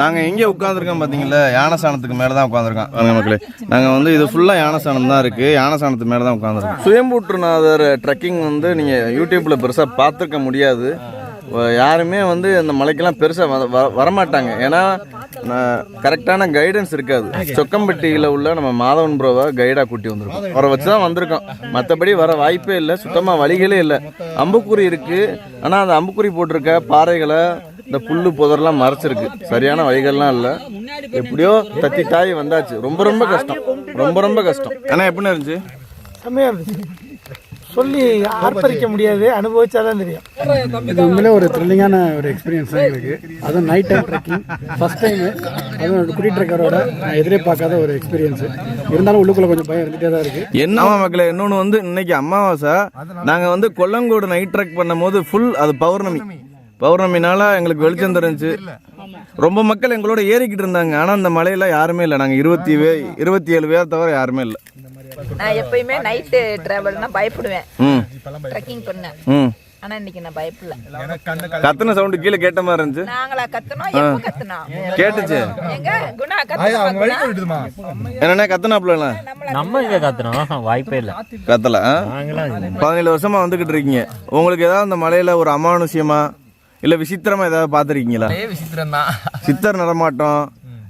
நாங்கள் எங்கே உட்காந்துருக்கோம் பார்த்தீங்களா? யானசானத்துக்கு மேலே தான் உட்காந்துருக்கோம். வாங்க மக்களே, நாங்கள் வந்து இது ஃபுல்லாக யானசானம் தான் இருக்குது. யானசானத்துக்கு மேலே தான் உட்காந்துருக்கோம். சுயம்பூற்றுநாதர் ட்ரெக்கிங் வந்து நீங்கள் யூடியூப்பில் பெருசாக பார்த்துருக்க முடியாது. யாருமே வந்து அந்த மலைக்கெல்லாம் பெருசாக வரமாட்டாங்க. ஏன்னா கரெக்டான கைடன்ஸ் இருக்காது. சொக்கம்பட்டியில் உள்ள நம்ம மாதவன் ப்ரோவை கைடாக கூட்டி வந்திருக்கோம். அவரை வச்சு தான் வந்திருக்கோம். மற்றபடி வர வாய்ப்பே இல்லை, சுத்தமாக வழிகளே இல்லை. அம்புக்குறி இருக்குது, ஆனால் அந்த அம்புக்குறி போட்டிருக்க பாறைகளை இந்த புல்லு புதர்லாம் மறைச்சிருக்கு. சரியான வழிகள்லாம் இல்லை. எப்படியோ தத்தி தாய் வந்தாச்சு. ரொம்ப ரொம்ப கஷ்டம், ரொம்ப ரொம்ப கஷ்டம். ஆனால் எப்படின்னு இருந்துச்சு? செம்மையாக இருந்துச்சு. சொல்லி ஆர்ப்பரிக்க முடியாது, அனுபவிச்சாதான் தெரியும். இது உண்மையிலே ஒரு த்ரில்லிங்கான ஒரு எக்ஸ்பீரியன்ஸ் தான் எங்களுக்கு. அதுவும் night time trekking first time. அதுவும் குடி ட்ரெக்கரோட நான் எதிர்பார்க்காத ஒரு எக்ஸ்பீரியன்ஸு. இருந்தாலும் உள்ளுக்குள்ளே கொஞ்சம் பயம் இருந்துகிட்டே தான் இருக்குது. என்னவா மக்களே, இன்னொன்று வந்து இன்னைக்கு அமாவாசை. நாங்கள் வந்து கொல்லங்கோடு நைட் ட்ரெக் பண்ணும் போது ஃபுல் அது பௌர்ணமினால எங்களுக்கு வெளிச்சம் தெரிஞ்சு ரொம்ப மக்கள் எங்களோட ஏறிக்கிட்டு இருந்தாங்க. ஆனால் அந்த மலையில் யாருமே இல்லை. நாங்கள் 27 பேர் தவிர யாருமே இல்லை. நான் எப்பயுமே நைட்டு டிராவல்னா பயப்படுவேன், ட்ரெக்கிங் பண்ணேன். ஆனா இன்னைக்கு நான் பயப்படல. கத்துன சவுண்ட் கீழே கேட்ட மாதிரி இருந்துச்சு. நாங்களா கத்துனோம்? எப்ப கத்துனோம்? கேட்டுச்சு. எங்க குணா கத்துனா? என்னன்னா கத்துனாப்ல நம்ம இங்க கத்துனோம், வாய்ப்பே இல்ல. கத்தல. 17 வருஷமா வந்துகிட்டு இருக்கீங்க. உங்களுக்கு ஏதாவது அந்த மலையில ஒரு அமானுஷ்யமா இல்ல விசித்திரமா ஏதாவது பாத்திருக்கீங்களா? விசித்திரம் தான். சித்தர் நடமாட்டம்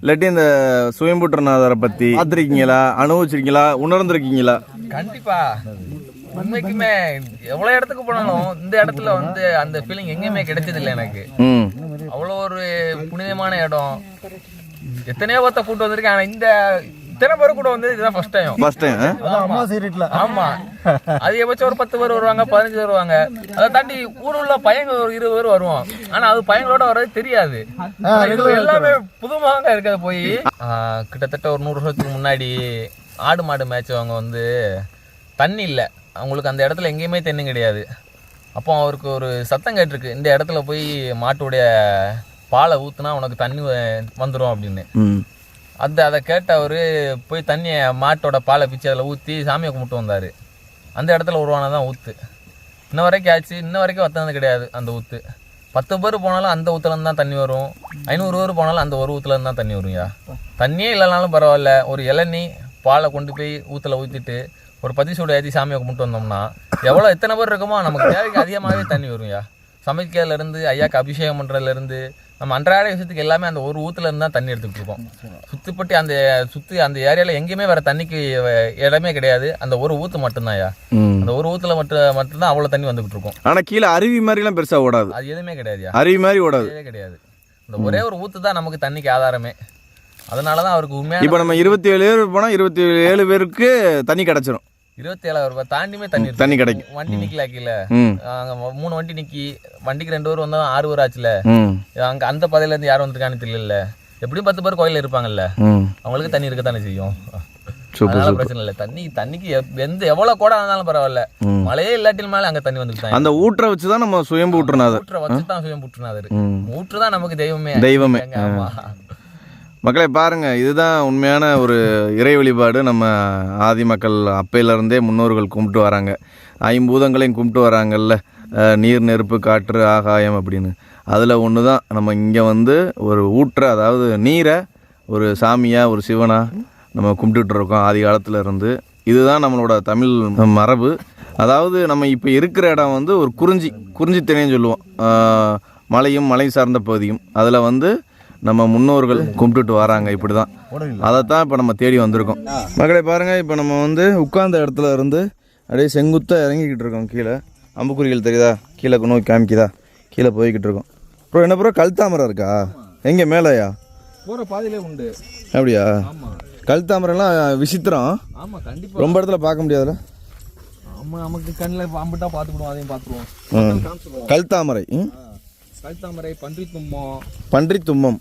இல்லாட்டி இந்த சுயம்பூற்றுநாதரை பத்தி பார்த்துருக்கீங்களா, அனுபவிச்சிருக்கீங்களா, உணர்ந்திருக்கீங்களா? கண்டிப்பா. உண்மைக்குமே எவ்வளவு இடத்துக்கு போனாலும் இந்த இடத்துல வந்து அந்த ஃபீலிங் எங்கேயுமே கிடைச்சது இல்லை எனக்கு. அவ்வளோ ஒரு புனிதமான இடம். எத்தனையோ பேர்த்த கூட்டு வந்திருக்கேன். ஆனா இந்த இத்தனை பேர் கூட வந்து இதுதான் ஃபர்ஸ்ட் டைம். ஆமா, அதிகபட்சம் ஒரு 10 பேர் வருவாங்க, 15 பேர் வருவாங்க. அதை தாண்டி ஊர் உள்ள பையங்க ஒரு 20 பேர் வருவோம். ஆனா அது பையங்களோட வர்றது தெரியாது. எல்லாமே புதுமாக இருக்கிறத போய் கிட்டத்தட்ட ஒரு 100 வருஷத்துக்கு முன்னாடி ஆடு மாடு மேய்ச்சவங்க வந்து தண்ணி இல்லை அவங்களுக்கு. அந்த இடத்துல எங்கேயுமே தண்ணி கிடையாது. அப்போ அவருக்கு ஒரு சத்தம் கேட்டிருக்கு, இந்த இடத்துல போய் மாட்டுடைய பாலை ஊத்துனா உனக்கு தண்ணி வந்துடும் அப்படின்னு. அதை கேட்ட அவரு போய் தண்ணியை மாட்டோட பாலை பிச்சு அதில் ஊற்றி சாமியை கும்பிட்டு வந்தார். அந்த இடத்துல உருவானதான் ஊற்று. இன்ன வரைக்கும் ஆச்சு, இன்ன வரைக்கும் வத்தனது கிடையாது அந்த ஊற்று. 10 பேர் போனாலும் அந்த ஊற்றுலேருந்து தான் தண்ணி வரும். 500 பேர் போனாலும் அந்த ஒரு ஊற்றுலேருந்து தான் தண்ணி வரும்யா. தண்ணியே இல்லைனாலும் பரவாயில்ல, ஒரு இளநீ பாலை கொண்டு போய் ஊற்றுல ஊற்றிட்டு ஒரு 10 சூடு ஏற்றி சாமியை கும்பிட்டு வந்தோம்னா எத்தனை பேர் இருக்குமோ நமக்கு தேவைக்கு அதிகமாகவே தண்ணி வரும்யா. சமைக்கிறதுலேருந்து ஐயாக்கு அபிஷேகம் பண்ணுறதுலேருந்து நம்ம அன்றாட விஷயத்துக்கு எல்லாமே அந்த ஒரு ஊத்துல இருந்து தான் தண்ணி எடுத்துக்கிட்டு இருக்கோம். சுத்திப்பட்டு அந்த ஏரியால எங்கேயுமே வேற தண்ணிக்கு இடமே கிடையாது. அந்த ஒரு ஊத்து மட்டும்தான்யா. அந்த ஒரு ஊத்துல மட்டும்தான் அவ்வளவு தண்ணி வந்துகிட்டு இருக்கும். ஆனா கீழே அருவி மாதிரி எல்லாம் பெருசா ஓடாது. அது எதுவுமே கிடையாது. அருவி மாதிரி ஓடாது கிடையாது. இந்த ஒரே ஒரு ஊத்து தான் நமக்கு தண்ணிக்கு ஆதாரமே. அதனாலதான் அவருக்கு உண்மையான இப்ப நம்ம 27 பேர் போனா 27 பேருக்கு தண்ணி கிடைச்சிடும். 27,000 ரூபாய் தாண்டியுமே தண்ணி கிடைக்கும். வண்டி நிக்கல கீழே. அங்க 3 வண்டி நிக்கி, வண்டிக்கு 2 பேர் வந்தா 6 பேர் ஆச்சுல. அங்க அந்த பதையில இருந்து யாரும் வந்திருக்கான்னு தெரியல. எப்படியும் 10 பேர் கோயில இருப்பாங்கல்ல, அவங்களுக்கு தண்ணி இருக்கத்தானே செய்யும். அதனால பிரச்சனை இல்லை. தண்ணிக்கு எவ்வளவு கூட இருந்தாலும் பரவாயில்ல, மழையே இல்லாட்டில் மேல அங்க தண்ணி வந்துட்டு அந்த ஊற்றை வச்சுதான் நம்ம சுயம்பு ஊற்றுநாதர். ஊற்றை வச்சுதான் சுயம்பு ஊற்றுநாதர். ஊற்று தான் நமக்கு தெய்வமே. ஆமா மக்களை பாருங்க, இதுதான் உண்மையான ஒரு இறை வழிபாடு. நம்ம ஆதி மக்கள் அப்பையிலேருந்தே முன்னோர்கள் கும்பிட்டு வராங்க. 5 பூதங்களையும் கும்பிட்டு வராங்கல்ல, நீர், நெருப்பு, காற்று, ஆகாயம் அப்படின்னு. அதில் ஒன்று தான் நம்ம இங்கே வந்து ஒரு ஊற்றை, அதாவது நீரை ஒரு சாமியாக, ஒரு சிவனாக நம்ம கும்பிட்டுட்டு இருக்கோம் ஆதி காலத்தில் இருந்து. இதுதான் நம்மளோட தமிழ் மரபு. அதாவது நம்ம இப்போ இருக்கிற இடம் வந்து ஒரு குறிஞ்சி திணைன்னு சொல்லுவோம். மலையும் மலை சார்ந்த பகுதியும். அதில் வந்து நம்ம முன்னோர்கள் கும்பிட்டுட்டு வராங்க. இப்படி தான், அதைத்தான் இப்போ நம்ம தேடி வந்திருக்கோம். மக்களை பாருங்கள், இப்போ நம்ம வந்து உட்கார்ந்த இடத்துல இருந்து அப்படியே செங்குத்தாக இறங்கிக்கிட்டு இருக்கோம். கீழே அம்புக்குறிகள் தெரியுதா? கீழே நோக்கி காமிக்குதா? கீழே போய்கிட்டு இருக்கோம். ப்ரோ என்ன ப்ரோ, கல்தாமரை இருக்கா எங்கே மேலேயா? போகிற பாதையிலே உண்டு. அப்படியா? கல்தாமரைலாம் விசித்திரம். ஆமாம் கண்டிப்பாக, ரொம்ப இடத்துல பார்க்க முடியாதுல்ல. ஆமாம், நமக்கு கண்ணில் பாம்புட்டா பார்த்துக்கிடுவோம், அதையும் பார்த்துருவோம். கல்தாமரை, கல்தாமரை, பன்றி தும்மம்,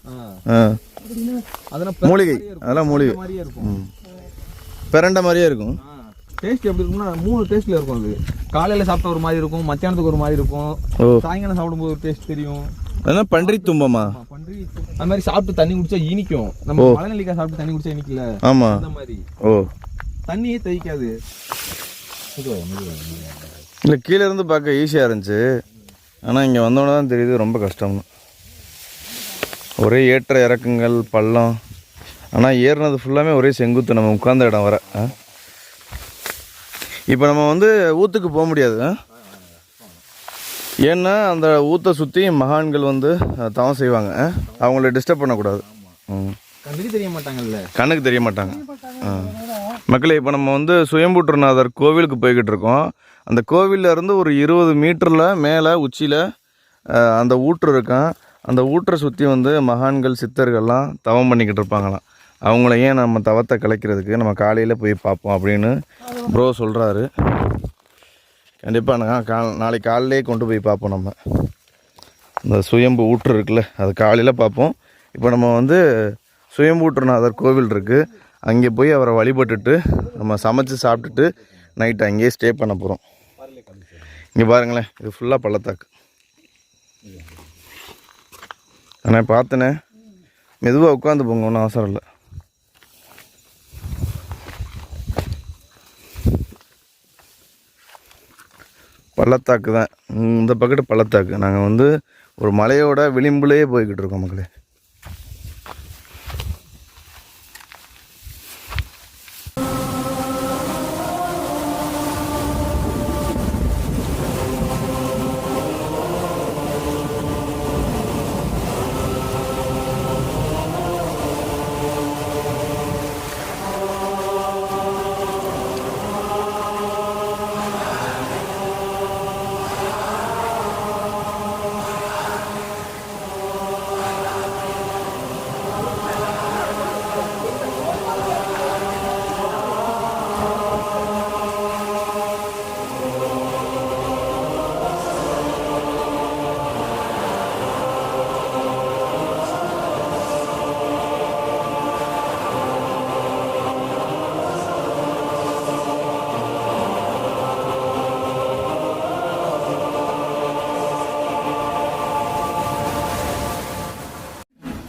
மூலிகை, அதெல்லாம் மூலிகை மாதிரியே இருக்கும். பிரண்ட மாதிரியே இருக்கும். டேஸ்ட் எப்படி இருக்கும்னா 3 டேஸ்ட்ல இருக்கும். அது காலையில சாப்பிட்ட ஒரு மாதிரி இருக்கும், மத்தியானத்துக்கு ஒரு மாதிரி இருக்கும், சாயங்காலம் சாப்பிடும்போது ஒரு டேஸ்ட் தெரியும். அதனால பன்றி தும்பமா? பன்றி அந்த மாதிரி சாப்பிட்டு தண்ணி குடிச்சா இனிக்கும். நம்ம மலைநெல்லிக்காய் சாப்பிட்டு தண்ணி குடிச்சா இனிக்கல. ஆமா, அந்த மாதிரி. தண்ணியே தைக்காது. இல்லை, கீழே இருந்து பார்க்க ஈஸியாக இருந்துச்சு. ஆனால் இங்கே வந்தோன்னே தான் தெரியுது ரொம்ப கஷ்டம்னு. ஒரே ஏற்ற இறக்குங்கள், பள்ளம். ஆனால் ஏறினது ஃபுல்லாமே ஒரே செங்குத்து, நம்ம உட்கார்ந்த இடம் வர. இப்போ நம்ம வந்து ஊற்றுக்கு போக முடியாது. ஏன்னா அந்த ஊற்றை சுற்றி மகான்கள் வந்து தவம் செய்வாங்க. அவங்கள டிஸ்டர்ப் பண்ணக்கூடாது. கண்ணுக்கு தெரிய மாட்டாங்கல்ல. கண்ணுக்கு தெரிய மாட்டாங்க. மக்களே, இப்போ நம்ம வந்து சுயம்பூற்றுநாதர் கோவிலுக்கு போய்கிட்டு இருக்கோம். அந்த கோவிலில் இருந்து ஒரு 20 மீட்டரில் மேலே உச்சியில் அந்த ஊற்று இருக்கான். அந்த ஊற்றை சுற்றி வந்து மகான்கள், சித்தர்கள்லாம் தவம் பண்ணிக்கிட்டு இருப்பாங்களாம். அவங்கள ஏன் நம்ம தவத்தை கலைக்கிறதுக்கு நம்ம காலையில் போய் பார்ப்போம் அப்படின்னு ப்ரோ சொல்கிறாரு. கண்டிப்பாக நாளைக்கு காலையிலே கொண்டு போய் பார்ப்போம். நம்ம இந்த சுயம்பு ஊற்று இருக்குல்ல, அது காலையில் பார்ப்போம். இப்போ நம்ம வந்து சுயம்பூற்றுநாதர் கோவில் இருக்குது, அங்கே போய் அவரை வழிபட்டுட்டு நம்ம சமைச்சு சாப்பிட்டுட்டு நைட்டு அங்கேயே ஸ்டே பண்ண போகிறோம். இங்கே பாருங்களேன், இது ஃபுல்லாக பள்ளத்தாக்கு. ஆனால் பார்த்தனே, மெதுவாக உட்காந்து போங்க, ஒன்றும் அவசரம் இல்லை. பள்ளத்தாக்கு தான் இந்த பக்கத்து பள்ளத்தாக்கு. நாங்கள் வந்து ஒரு மலையோட விளிம்புலேயே போய்கிட்டு இருக்கோம் மக்களே.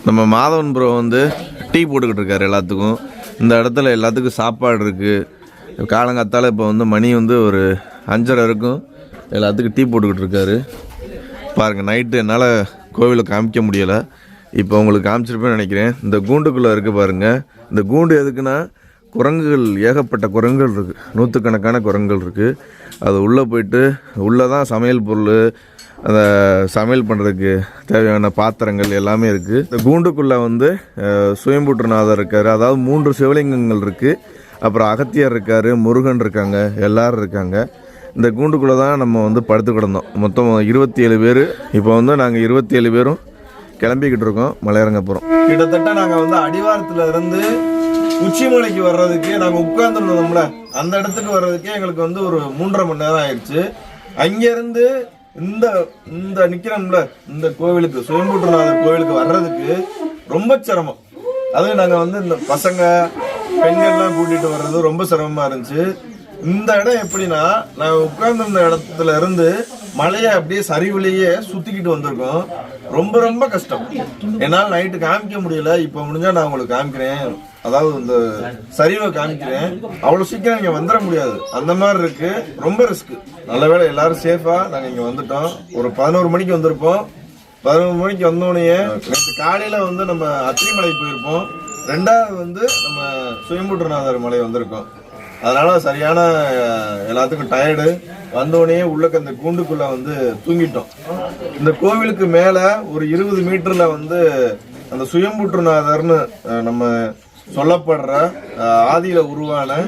நம்ம மாதவன் ப்ரோ வந்து டீ போட்டுக்கிட்டு இருக்காரு எல்லாத்துக்கும். இந்த இடத்துல எல்லாத்துக்கும் சாப்பாடு இருக்குது. காலங்காத்தால் இப்போ வந்து மணி வந்து ஒரு 5:30 இருக்கும். எல்லாத்துக்கும் டீ போட்டுக்கிட்டு இருக்காரு. பாருங்கள், நைட்டு என்னால் கோவிலை காமிக்க முடியலை. இப்போ உங்களுக்கு காமிச்சிருப்பேன்னு நினைக்கிறேன். இந்த கூண்டுக்குள்ளே இருக்குது பாருங்கள். இந்த கூண்டு எதுக்குன்னா, குரங்குகள், ஏகப்பட்ட குரங்குகள் இருக்குது, 100கணக்கான குரங்குகள் இருக்குது. அது உள்ளே போயிட்டு உள்ளே தான் சமையல் பொருள், அந்த சமையல் பண்ணுறதுக்கு தேவையான பாத்திரங்கள் எல்லாமே இருக்குது. இந்த கூண்டுக்குள்ளே வந்து சுயம்பூற்றுநாதர் இருக்கார், அதாவது 3 சிவலிங்கங்கள் இருக்குது. அப்புறம் அகத்தியர் இருக்கார், முருகன் இருக்காங்க, எல்லோரும் இருக்காங்க. இந்த கூண்டுக்குள்ளே தான் நம்ம வந்து படுத்து கிடந்தோம். மொத்தம் 27 பேர். இப்போ வந்து நாங்கள் 27 பேரும் கிளம்பிக்கிட்டு இருக்கோம் மலையிறங்க போகிறோம். கிட்டத்தட்ட நாங்கள் வந்து அடிவாரத்தில் இருந்து உச்சிமலைக்கு வர்றதுக்கு, நாங்கள் உட்கார்ந்துருந்தோம்ல அந்த இடத்துக்கு வர்றதுக்கே எங்களுக்கு வந்து ஒரு 3.5 மணி நேரம் ஆயிடுச்சு. அங்கேருந்து இந்த நிக்கிறோம்ல, இந்த கோவிலுக்கு, சுயம்பூற்றுநாதர் கோவிலுக்கு வர்றதுக்கு ரொம்ப சிரமம். அதுவும் நாங்கள் வந்து இந்த பசங்க பெண்கள்லாம் கூட்டிட்டு வர்றது ரொம்ப சிரமமா இருந்துச்சு. இந்த இடம் எப்படின்னா, நான் உட்கார்ந்துருந்த இடத்துல இருந்து மலையை அப்படியே சரிவுலேயே சுத்திக்கிட்டு வந்திருக்கோம். ரொம்ப ரொம்ப கஷ்டம். என்னால் நைட்டு காமிக்க முடியல. இப்போ முடிஞ்சா நான் உங்களுக்கு காமிக்கிறேன், அதாவது இந்த சரிவை காமிக்கிறேன். அவ்வளோ சீக்கிரம் இங்கே வந்துட முடியாது, அந்த மாதிரி இருக்கு. ரொம்ப ரிஸ்க். நல்ல வேளை எல்லாரும் சேஃபா நாங்கள் இங்கே வந்துட்டோம். ஒரு 11 மணிக்கு வந்திருப்போம். 11 மணிக்கு வந்தோடனே நேற்று காலையில வந்து நம்ம அத்திரிமலை போயிருப்போம். 2வது வந்து நம்ம சுயம்புற்றுநாதர் மலை வந்திருக்கோம். அதனால சரியான எல்லாத்துக்கும் டயர்டு. வந்தோடனே உள்ளக்க அந்த கூண்டுக்குள்ள வந்து தூங்கிட்டோம். இந்த கோவிலுக்கு மேல ஒரு 20 மீட்டர்ல வந்து அந்த சுயம்புற்றுநாதர்னு நம்ம சொல்லப்படுற ஆதியில உருவான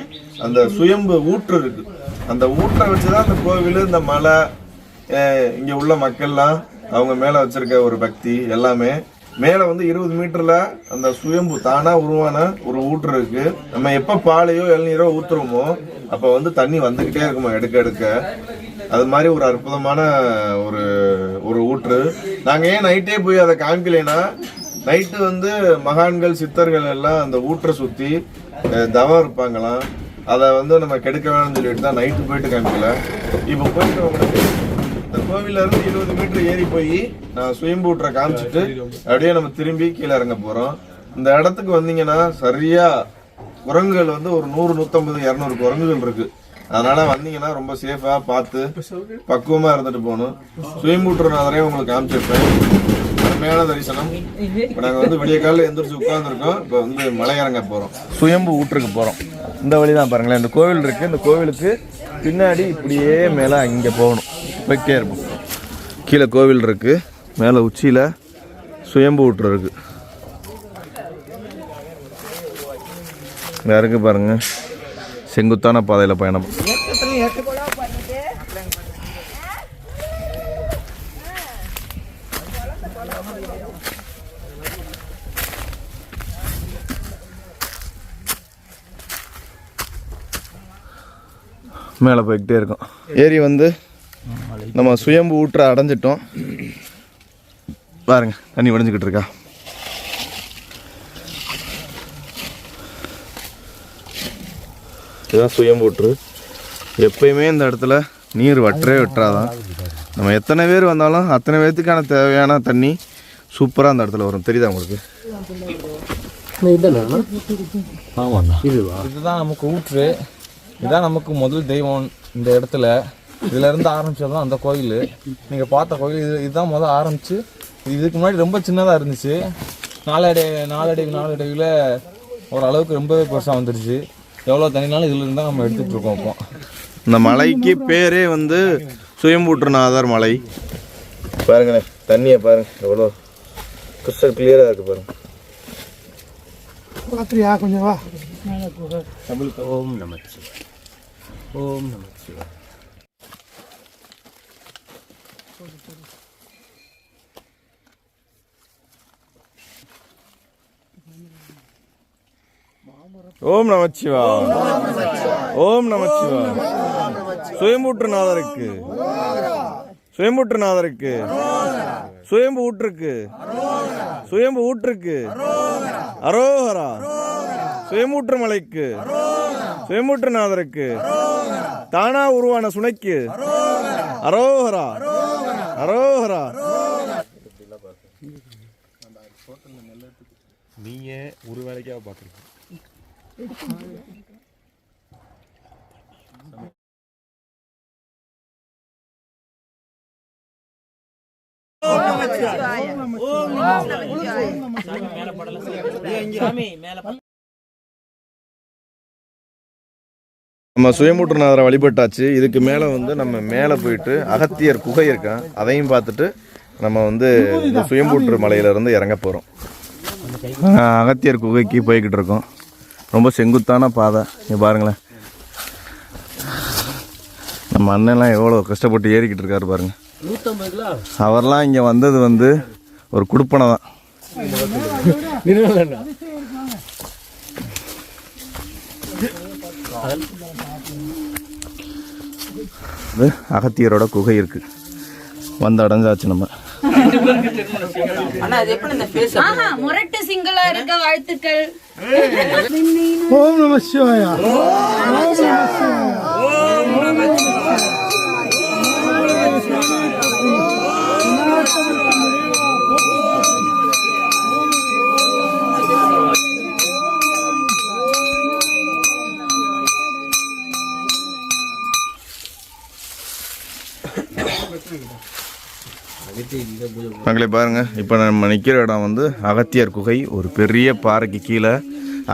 அந்த சுயம்பு ஊற்று இருக்கு. அந்த ஊற்றை வச்சுதான் அந்த கோவில், இந்த மலை, இங்க உள்ள மக்கள்லாம் அவங்க மேல வச்சிருக்க ஒரு பக்தி எல்லாமே. மேல வந்து 20 மீட்டர்ல அந்த சுயம்பு தானா உருவான ஒரு ஊற்று இருக்கு. நம்ம எப்ப பாலையோ இளநீரோ ஊத்துறோமோ அப்ப வந்து தண்ணி வந்துகிட்டே இருக்குமா எடுக்க எடுக்க. அது மாதிரி ஒரு அற்புதமான ஒரு ஊற்று. நாங்க ஏன் நைட்டே போய் அதை காமிக்கலைன்னா, நைட்டு வந்து மகான்கள் சித்தர்கள் எல்லாம் அந்த ஊற்றை சுத்தி தவம் இருப்பாங்களாம். அதை வந்து நம்ம கெடுக்க வேணும்னு சொல்லிட்டு தான் நைட்டு போயிட்டு காமிக்கல. இப்போ போயிட்டு உங்களுக்கு இந்த கோவில இருந்து 20 மீட்டர் ஏறி போய் நான் சுயம்பு ஊற்றை காமிச்சிட்டு அப்படியே நம்ம திரும்பி கீழே இறங்க போறோம். இந்த இடத்துக்கு வந்தீங்கன்னா சரியா குரங்குகள் வந்து ஒரு 100, 150, 200 குரங்குகள் இருக்கு. அதனால வந்தீங்கன்னா ரொம்ப சேஃபா பார்த்து பக்குவமா இருந்துட்டு போகணும். சுயம்புற்றுநாதரையும் உங்களுக்கு காமிச்சிருப்பேன். அருமையான தரிசனம். இப்போ நாங்கள் வந்து விடிய காலையில் எந்திரிச்சு உட்கார்ந்துருக்கோம். இப்போ வந்து மலை இறங்க போறோம். சுயம்பு ஊற்றுக்கு போறோம். இந்த வழி தான் பாருங்களேன். இந்த கோவில் இருக்கு. இந்த கோவிலுக்கு பின்னாடி இப்படியே மேலே அங்கே போகணும். போய்கிட்டே இருப்போம். கீழே கோவில் இருக்கு, மேலே உச்சியில சுயம்பு ஊற்று இருக்கு. இருக்கு பாருங்க, செங்குத்தான பாதையில் பயணம். மேலே போய்கிட்டே இருக்கோம். ஏரி வந்து நம்ம சுயம்பு ஊற்றை அடைஞ்சிட்டோம். பாருங்க, தண்ணி உடைஞ்சிக்கிட்டு இருக்கா. இதுதான் சுயம்பு ஊற்று. எப்பயுமே இந்த இடத்துல நீர் வற்றாதான். நம்ம எத்தனை பேர் வந்தாலும் அத்தனை பேர்த்துக்கான தேவையான தண்ணி சூப்பராக அந்த இடத்துல வரும். தெரியுதா உங்களுக்கு? இதுதான் நமக்கு ஊற்று. இதுதான் நமக்கு முதல் தெய்வம் இந்த இடத்துல. இதுல இருந்து ஆரம்பிச்சதுதான் அந்த கோயில். நீங்க பார்த்த கோயில் இதுதான் முதல் ஆரம்பிச்சு. இதுக்கு முன்னாடி ரொம்ப சின்னதா இருந்துச்சு. நாளடைவில் ஓரளவுக்கு ரொம்பவே பெருசாக வந்துருச்சு. எவ்வளோ தண்ணினாலும் இதுல இருந்தால் நம்ம எடுத்துட்டு இருக்கோம். இப்போ இந்த மலைக்கு பேரே வந்து சுயம்புற்றுநாதர் மலை. பாருங்களேன், தண்ணியை பாருங்க எவ்வளோ கிறிஸ்டல் கிளியரா இருக்கு பாருங்க. கொஞ்சம் வா. ஓம் நமச்சிவாய. ஓம் நமச்சிவாய. ஓம் நமச்சிவாய. ஓம் நமச்சிவாய. சுயம்புற்றுநாதருக்கு, சுயம்புற்றுநாதருக்கு, சுயம்பு ஊற்றுக்கு, சுயம்பு ஊற்றுக்கு அரோஹரா. சுயம்புற்று மலைக்கு, சுயம்புற்றுநாதருக்கு, தானா உருவான சுனைக்கு அரோஹரா, அரோஹரா. நீங்க ஒரு வேலைக்காக பாக்குறீங்க. நம்ம சுயம்புற்றுநாதரை வழிபட்டாச்சு. இதுக்கு மேலே வந்து நம்ம மேலே போயிட்டு அகத்தியர் குகை இருக்கான், அதையும் பார்த்துட்டு நம்ம வந்து இந்த சுயம்புற்று மலையிலேருந்து இறங்க போகிறோம். அகத்தியர் குகைக்கு போய்கிட்டு இருக்கோம். ரொம்ப செங்குத்தான பாதை. இங்கே பாருங்களேன், நம்ம அண்ணன்லாம் எவ்வளோ கஷ்டப்பட்டு ஏறிக்கிட்டு இருக்காரு பாருங்க. அவர்லாம் இங்கே வந்தது வந்து ஒரு குடுப்பனை தான். அகத்தியரோட குகை இருக்கு. வந்து அடைஞ்சாச்சு நம்ம. அண்ணா அது எப்படி இந்த ஃபேஸ் முரட்டு சிங்களா இருக்க வாழ்த்துக்கள். ஓம் நம சிவாயா. மக்களை பாருங்க, இப்போ நம்ம நிற்கிற இடம் வந்து அகத்தியர் குகை. ஒரு பெரிய பாறைக்கு கீழே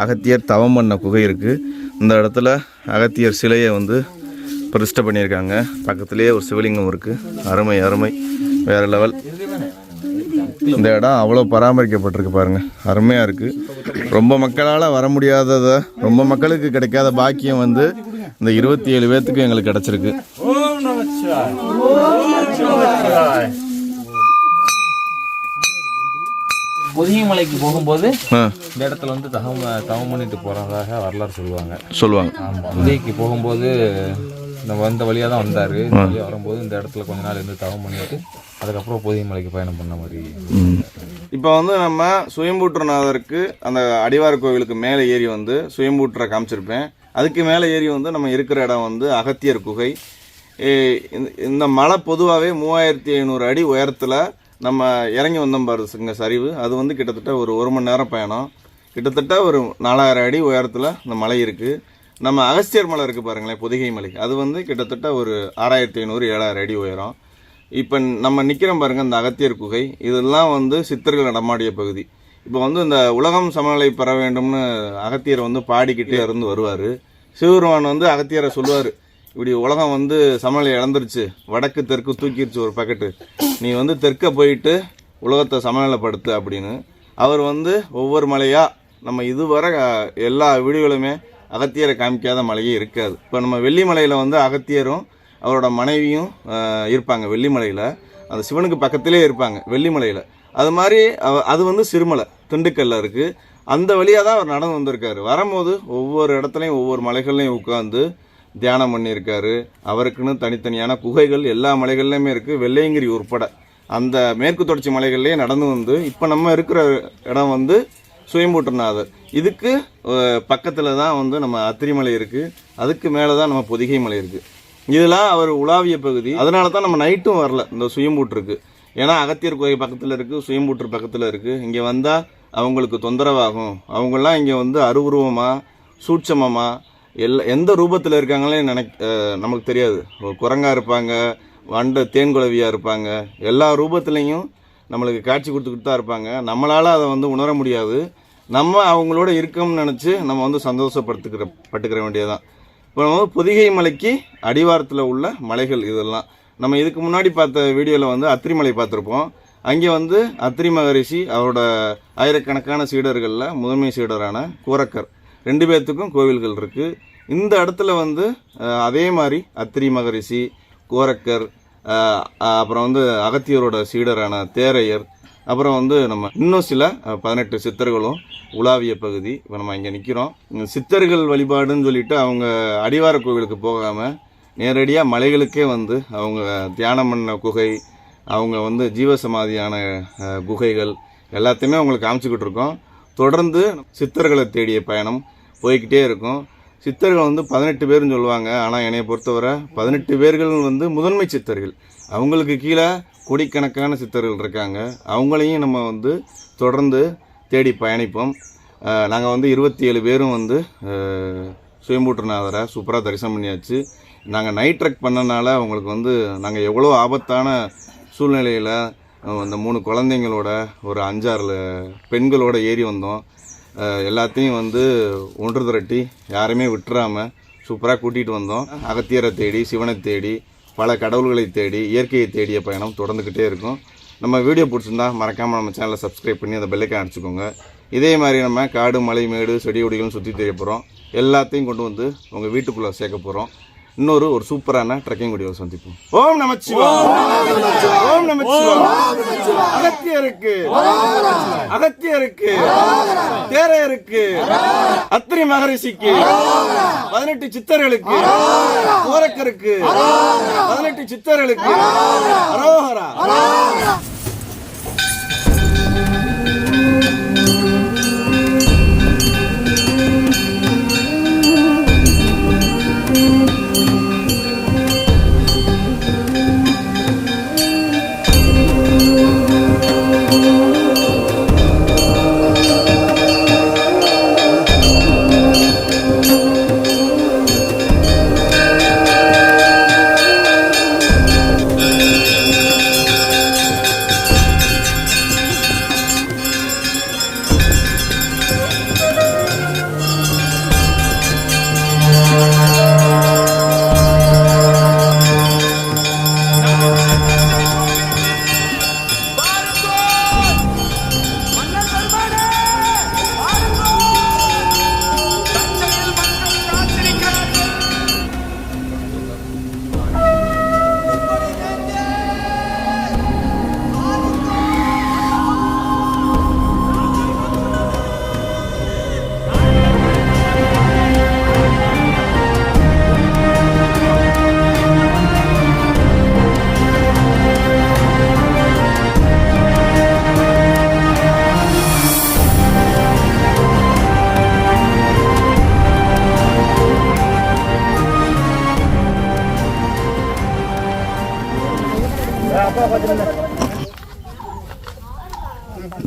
அகத்தியர் தவம் பண்ண குகை இருக்குது. இந்த இடத்துல அகத்தியர் சிலையை வந்து பிரதிஷ்டை பண்ணியிருக்காங்க. பக்கத்துலேயே ஒரு சிவலிங்கம் இருக்குது. அருமை அருமை, வேறு லெவல். இந்த இடம் அவ்வளோ பராமரிக்கப்பட்டிருக்கு பாருங்கள், அருமையாக இருக்குது. ரொம்ப மக்களால் வர முடியாததை, ரொம்ப மக்களுக்கு கிடைக்காத பாக்கியம் வந்து இந்த 27 பேர்த்துக்கு எங்களுக்கு கிடச்சிருக்கு. பொதிகை மலைக்கு போகும்போது இந்த இடத்துல வந்து தவம் பண்ணிட்டு போறதாக வரலாறு சொல்லுவாங்க. ஆமாம், பொதிகைக்கு போகும்போது நம்ம வந்த வழியாக தான் வந்தார். வழியாக வரும்போது இந்த இடத்துல கொஞ்ச நாள் இருந்து தவம் பண்ணிட்டு அதுக்கப்புறம் பொதிகை மலைக்கு பயணம் பண்ண மாதிரி. இப்போ வந்து நம்ம சுயம்பூற்றநாதருக்கு அந்த அடிவார கோவிலுக்கு மேலே ஏறி வந்து சுயம்பூற்றை காமிச்சிருப்பேன். அதுக்கு மேலே ஏறி வந்து நம்ம இருக்கிற இடம் வந்து அகத்தியர் குகை. இந்த மலை பொதுவாகவே 3500 அடி உயரத்தில் நம்ம இறங்கி வந்தோம் பாருங்க சரிவு. அது வந்து கிட்டத்தட்ட ஒரு 1 மணி நேரம் பயணம். கிட்டத்தட்ட ஒரு 4000 அடி உயரத்தில் இந்த மலை இருக்குது. நம்ம அகஸ்தியர் மலை இருக்குது பாருங்களேன், பொதிகை மலை. அது வந்து கிட்டத்தட்ட ஒரு 6500 7000 அடி உயரம். இப்போ நம்ம நிற்கிறோம் பாருங்கள், இந்த அகத்தியர் குகை. இதெல்லாம் வந்து சித்தர்கள் நடமாடிய பகுதி. இப்போ வந்து இந்த உலகம் சமநிலை பெற வேண்டும்னு அகத்தியரை வந்து பாடிக்கிட்டே இருந்து வருவார். சிவபெருமான் வந்து அகத்தியரை சொல்லுவார், இப்படி உலகம் வந்து சமநிலை இழந்துருச்சு, வடக்கு தெற்கு தூக்கிடுச்சு ஒரு பக்கெட்டு, நீ வந்து தெற்க போயிட்டு உலகத்தை சமநிலைப்படுத்து அப்படின்னு. அவர் வந்து ஒவ்வொரு மலையாக நம்ம இதுவரை எல்லா வீடுகளுமே அகத்தியரை காமிக்காத மலையே இருக்காது. இப்போ நம்ம வெள்ளிமலையில் வந்து அகத்தியரும் அவரோட மனைவியும் இருப்பாங்க. வெள்ளிமலையில் அந்த சிவனுக்கு பக்கத்திலே இருப்பாங்க வெள்ளிமலையில். அது மாதிரி அது வந்து சிறுமலை திண்டுக்கல்ல இருக்குது. அந்த வழியாக தான் அவர் நடந்து வந்திருக்காரு. வரும்போது ஒவ்வொரு இடத்துலையும் ஒவ்வொரு மலைகள்லையும் உட்காந்து தியானம் பண்ணியிருக்காரு. அவருக்குன்னு தனித்தனியான குகைகள் எல்லா மலைகள்லையுமே இருக்குது, வெள்ளையங்கிரி உட்பட. அந்த மேற்கு தொடர்ச்சி மலைகள்லேயே நடந்து வந்து இப்போ நம்ம இருக்கிற இடம் வந்து சுயம்பூற்றநாதர். இதுக்கு பக்கத்தில் தான் வந்து நம்ம அத்திரிமலை இருக்குது. அதுக்கு மேலே தான் நம்ம பொதிகை மலை இருக்குது. இதெல்லாம் அவர் உலாவிய பகுதி. அதனால தான் நம்ம நைட்டும் வரல இந்த சுயம்பூற்றுக்கு. ஏன்னா அகத்தியர் குகை பக்கத்தில் இருக்குது, சுயம்பூற்று பக்கத்தில் இருக்குது. இங்கே வந்தால் அவங்களுக்கு தொந்தரவாகும். அவங்களாம் இங்கே வந்து அருவுருவமாக சூட்சமமாக எந்த ரூபத்தில் இருக்காங்களே நமக்கு தெரியாது. குரங்காக இருப்பாங்க, வண்ட தேன்குளவியாக இருப்பாங்க, எல்லா ரூபத்துலேயும் நம்மளுக்கு காட்சி கொடுத்துக்கிட்டு தான் இருப்பாங்க. நம்மளால் அதை வந்து உணர முடியாது. நம்ம அவங்களோட இருக்கோம்னு நினச்சி நம்ம வந்து பட்டுக்கிற வேண்டியதுதான். இப்போ நம்ம பொதிகை மலைக்கு அடிவாரத்தில் உள்ள மலைகள் இதெல்லாம். நம்ம இதுக்கு முன்னாடி பார்த்த வீடியோவில் வந்து அத்திரிமலை பார்த்துருப்போம். அங்கே வந்து அத்திரி மகரிஷி அவரோட ஆயிரக்கணக்கான சீடர்களில் முதன்மை சீடரான கூரக்கர் 2 பேர்த்துக்கும் கோவில்கள் இருக்குது. இந்த இடத்துல வந்து அதே மாதிரி அத்திரி மகரிஷி, கோரக்கர், அப்புறம் வந்து அகத்தியரோட சீடரான தேரையர், அப்புறம் வந்து நம்ம இன்னும் சில 18 சித்தர்களும் உலாவிய பகுதி. இப்போ நம்ம இங்கே நிற்கிறோம். சித்தர்கள் வழிபாடுன்னு சொல்லிட்டு அவங்க அடிவார கோவிலுக்கு போகாமல் நேரடியாக மலைகளுக்கே வந்து அவங்க தியானம் பண்ண குகை, அவங்க வந்து ஜீவசமாதியான குகைகள் எல்லாத்தையுமே அவங்களுக்கு காமிச்சிக்கிட்டு இருக்கோம். தொடர்ந்து சித்தர்களை தேடிய பயணம் போய்கிட்டே இருக்கும். சித்தர்கள் வந்து 18 பேர்னு சொல்லுவாங்க. ஆனால் என்னை பொறுத்தவரை 18 பேர்கள் வந்து முதன்மை சித்தர்கள். அவங்களுக்கு கீழே கோடிக்கணக்கான சித்தர்கள் இருக்காங்க. அவங்களையும் நம்ம வந்து தொடர்ந்து தேடி பயணிப்போம். நாங்கள் வந்து 27 பேரும் வந்து சுயம்பூற்றநாதரை சூப்பராக தரிசனம் பண்ணியாச்சு. நாங்கள் நைட் ட்ரெக் பண்ணனால அவங்களுக்கு வந்து நாங்கள் எவ்வளோ ஆபத்தான சூழ்நிலையில் இந்த 3 குழந்தைங்களோட ஒரு 5-6 பெண்களோட ஏறி வந்தோம். எல்லாத்தையும் வந்து ஒன்று திரட்டி யாருமே விட்டுறாமல் சூப்பராக கூட்டிகிட்டு வந்தோம். அகத்தியரை தேடி, சிவனை தேடி, பல கடவுள்களை தேடி, இயற்கையை தேடிய பயணம் தொடர்ந்துக்கிட்டே இருக்கும். நம்ம வீடியோ பிடிச்சிருந்தா மறக்காமல் நம்ம சேனலை சப்ஸ்கிரைப் பண்ணி அந்த பெல்லைக்கான் அடிச்சுக்கோங்க. இதே மாதிரி நம்ம காடு, மலை, மேடு, செடி கொடிகளும் சுற்றி தெரிய போகிறோம். எல்லாத்தையும் கொண்டு வந்து உங்கள் வீட்டுக்குள்ளே சேர்க்க போகிறோம். இன்னொரு சூப்பரான ட்ரெக்கிங் வீடியோ சந்திப்போம். ஓம் நமச்சிவாய. ஓம் நமச்சிவாய. அகத்தியருக்கு, அகத்தியருக்கு, தேரையருக்கு, அத்திரி மகரிஷிக்கு, 18 சித்தர்களுக்கு, கோரக்கருக்கு, 18 சித்தர்களுக்கு அரோகரா.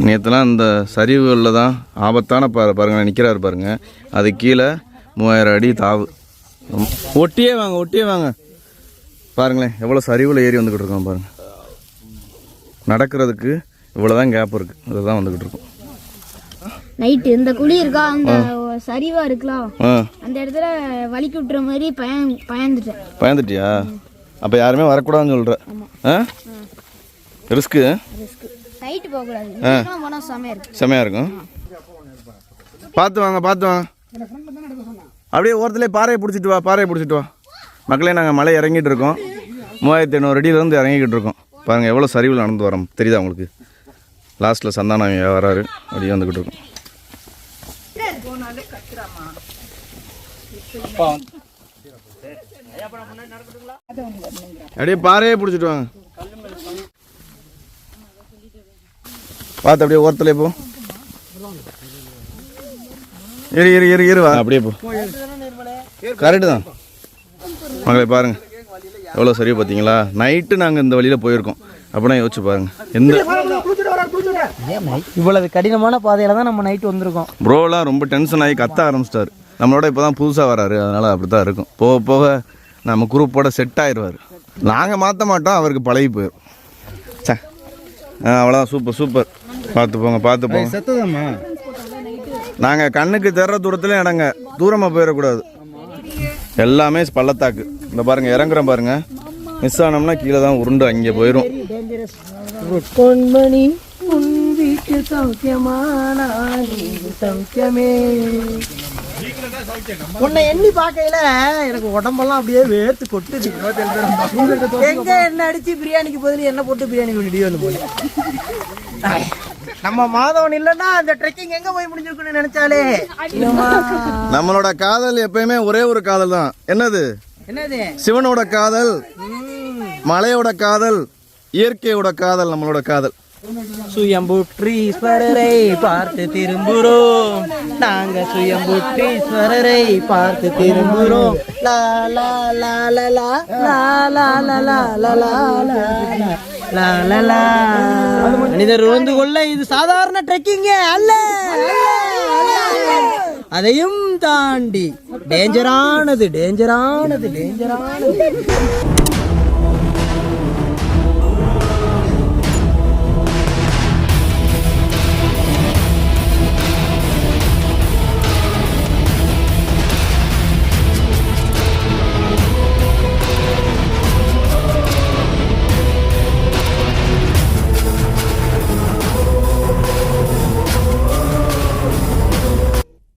நேற்றுலாம் இந்த சரிவுகளில் தான் ஆபத்தான பாருங்க நிற்கிறாரு பாருங்க. அது கீழே 3000 அடி தாவு. ஒட்டியே வாங்க பாருங்களேன், எவ்வளோ சரிவில் ஏறி வந்துக்கிட்டு இருக்கோம் பாருங்க. நடக்கிறதுக்கு இவ்வளோதான் கேப் இருக்குது, அதுதான் வந்துக்கிட்டு இருக்கோம். நைட்டு இந்த குழி இருக்கா, அந்த சரிவா இருக்கலாம், அந்த இடத்துல வலிக்கு விட்டுற மாதிரி பயந்துட்டியா? அப்போ யாருமே வரக்கூடாதுன்னு சொல்கிற? ரிஸ்க்கு நைட்டு போகக்கூடாது, போனால் செமையாக இருக்கும். பார்த்து வாங்க. அப்படியே ஓரத்துலேயே பாறையை பிடிச்சிட்டு வா. மக்களே, நாங்கள் மலை இறங்கிட்டு இருக்கோம். 3500 அடியிலேருந்து இறங்கிக்கிட்டு இருக்கோம். பாருங்கள் எவ்வளோ சரிவில் நடந்து வரோம், தெரியுதா உங்களுக்கு? லாஸ்ட்டில் சந்தானம் வராரு, அப்படியே வந்துக்கிட்டு இருக்கோம். அப்படியே பாறையே பிடிச்சிட்டு வாங்க. பார்த்து அப்படியே ஓரத்துலேயே போ. இரு வா, அப்படியே போ. கரெக்டு தான் மகளே. பாருங்க எவ்வளோ சரி பார்த்தீங்களா? நைட்டு நாங்கள் இந்த வழியில் போயிருக்கோம். அப்படின்னா யோசிச்சு பாருங்க, எந்த இவ்வளவு கடினமான பாதையில தான் நம்ம நைட்டு வந்திருக்கோம். ப்ரோலாம் ரொம்ப டென்ஷன் ஆகி கத்த ஆரம்பிச்சிட்டாரு. நம்மளோட இப்போ தான் புதுசாக வராரு, அதனால் அப்படி தான் இருக்கும். போக போக நம்ம குரூப்போட செட் ஆயிடுவார். நாங்கள் மாற்ற மாட்டோம், அவருக்கு பழகி போயிடும். அவ்வளோதான். சூப்பர். பார்த்து போங்க. செத்ததாம்மா, நாங்கள் கண்ணுக்கு தெர்ற தூரத்துல இடங்க, தூரமாக போயிடக்கூடாது. எல்லாமே பள்ளத்தாக்கு. இந்த பாருங்க, இறங்குறோம் பாருங்க. மிஸ் ஆனோம்னா கீழே தான் உருண்டு அங்கே போயிடும். பொன்மணி உன் வீட்டு சௌக்கியமான சௌக்கியமே. உன்னை எண்ணி பார்க்கையில எனக்கு உடம்பெல்லாம் அப்படியே வேர்த்து கொட்டுது. எங்க என்ன அடிச்சு பிரியாணிக்கு பதில் என்ன போட்டு பிரியாணி கொண்டு போய் நம்ம மாதவன் இல்லைன்னா அந்த ட்ரெக்கிங் எங்க போய் முடிஞ்சிருக்குன்னு நினைச்சாலே. நம்மளோட காதல் எப்பயுமே ஒரே ஒரு காதல் தான். என்னது? சிவனோட காதல், மலையோட காதல், இயற்கையோட காதல். நம்மளோட காதல் சுயம்புற்றீஸ்வரரை பார்த்து திரும்புறோம், நாங்க சுயம்புற்றீஸ்வரரை பார்த்து திரும்புறோம். லா லா லா லா லா லா லா லா லா லா லா லா லா. மனிதர் உணர்ந்து கொள்ள இது சாதாரண ட்ரெக்கிங் அல்ல, அதையும் தாண்டி டேஞ்சரானது.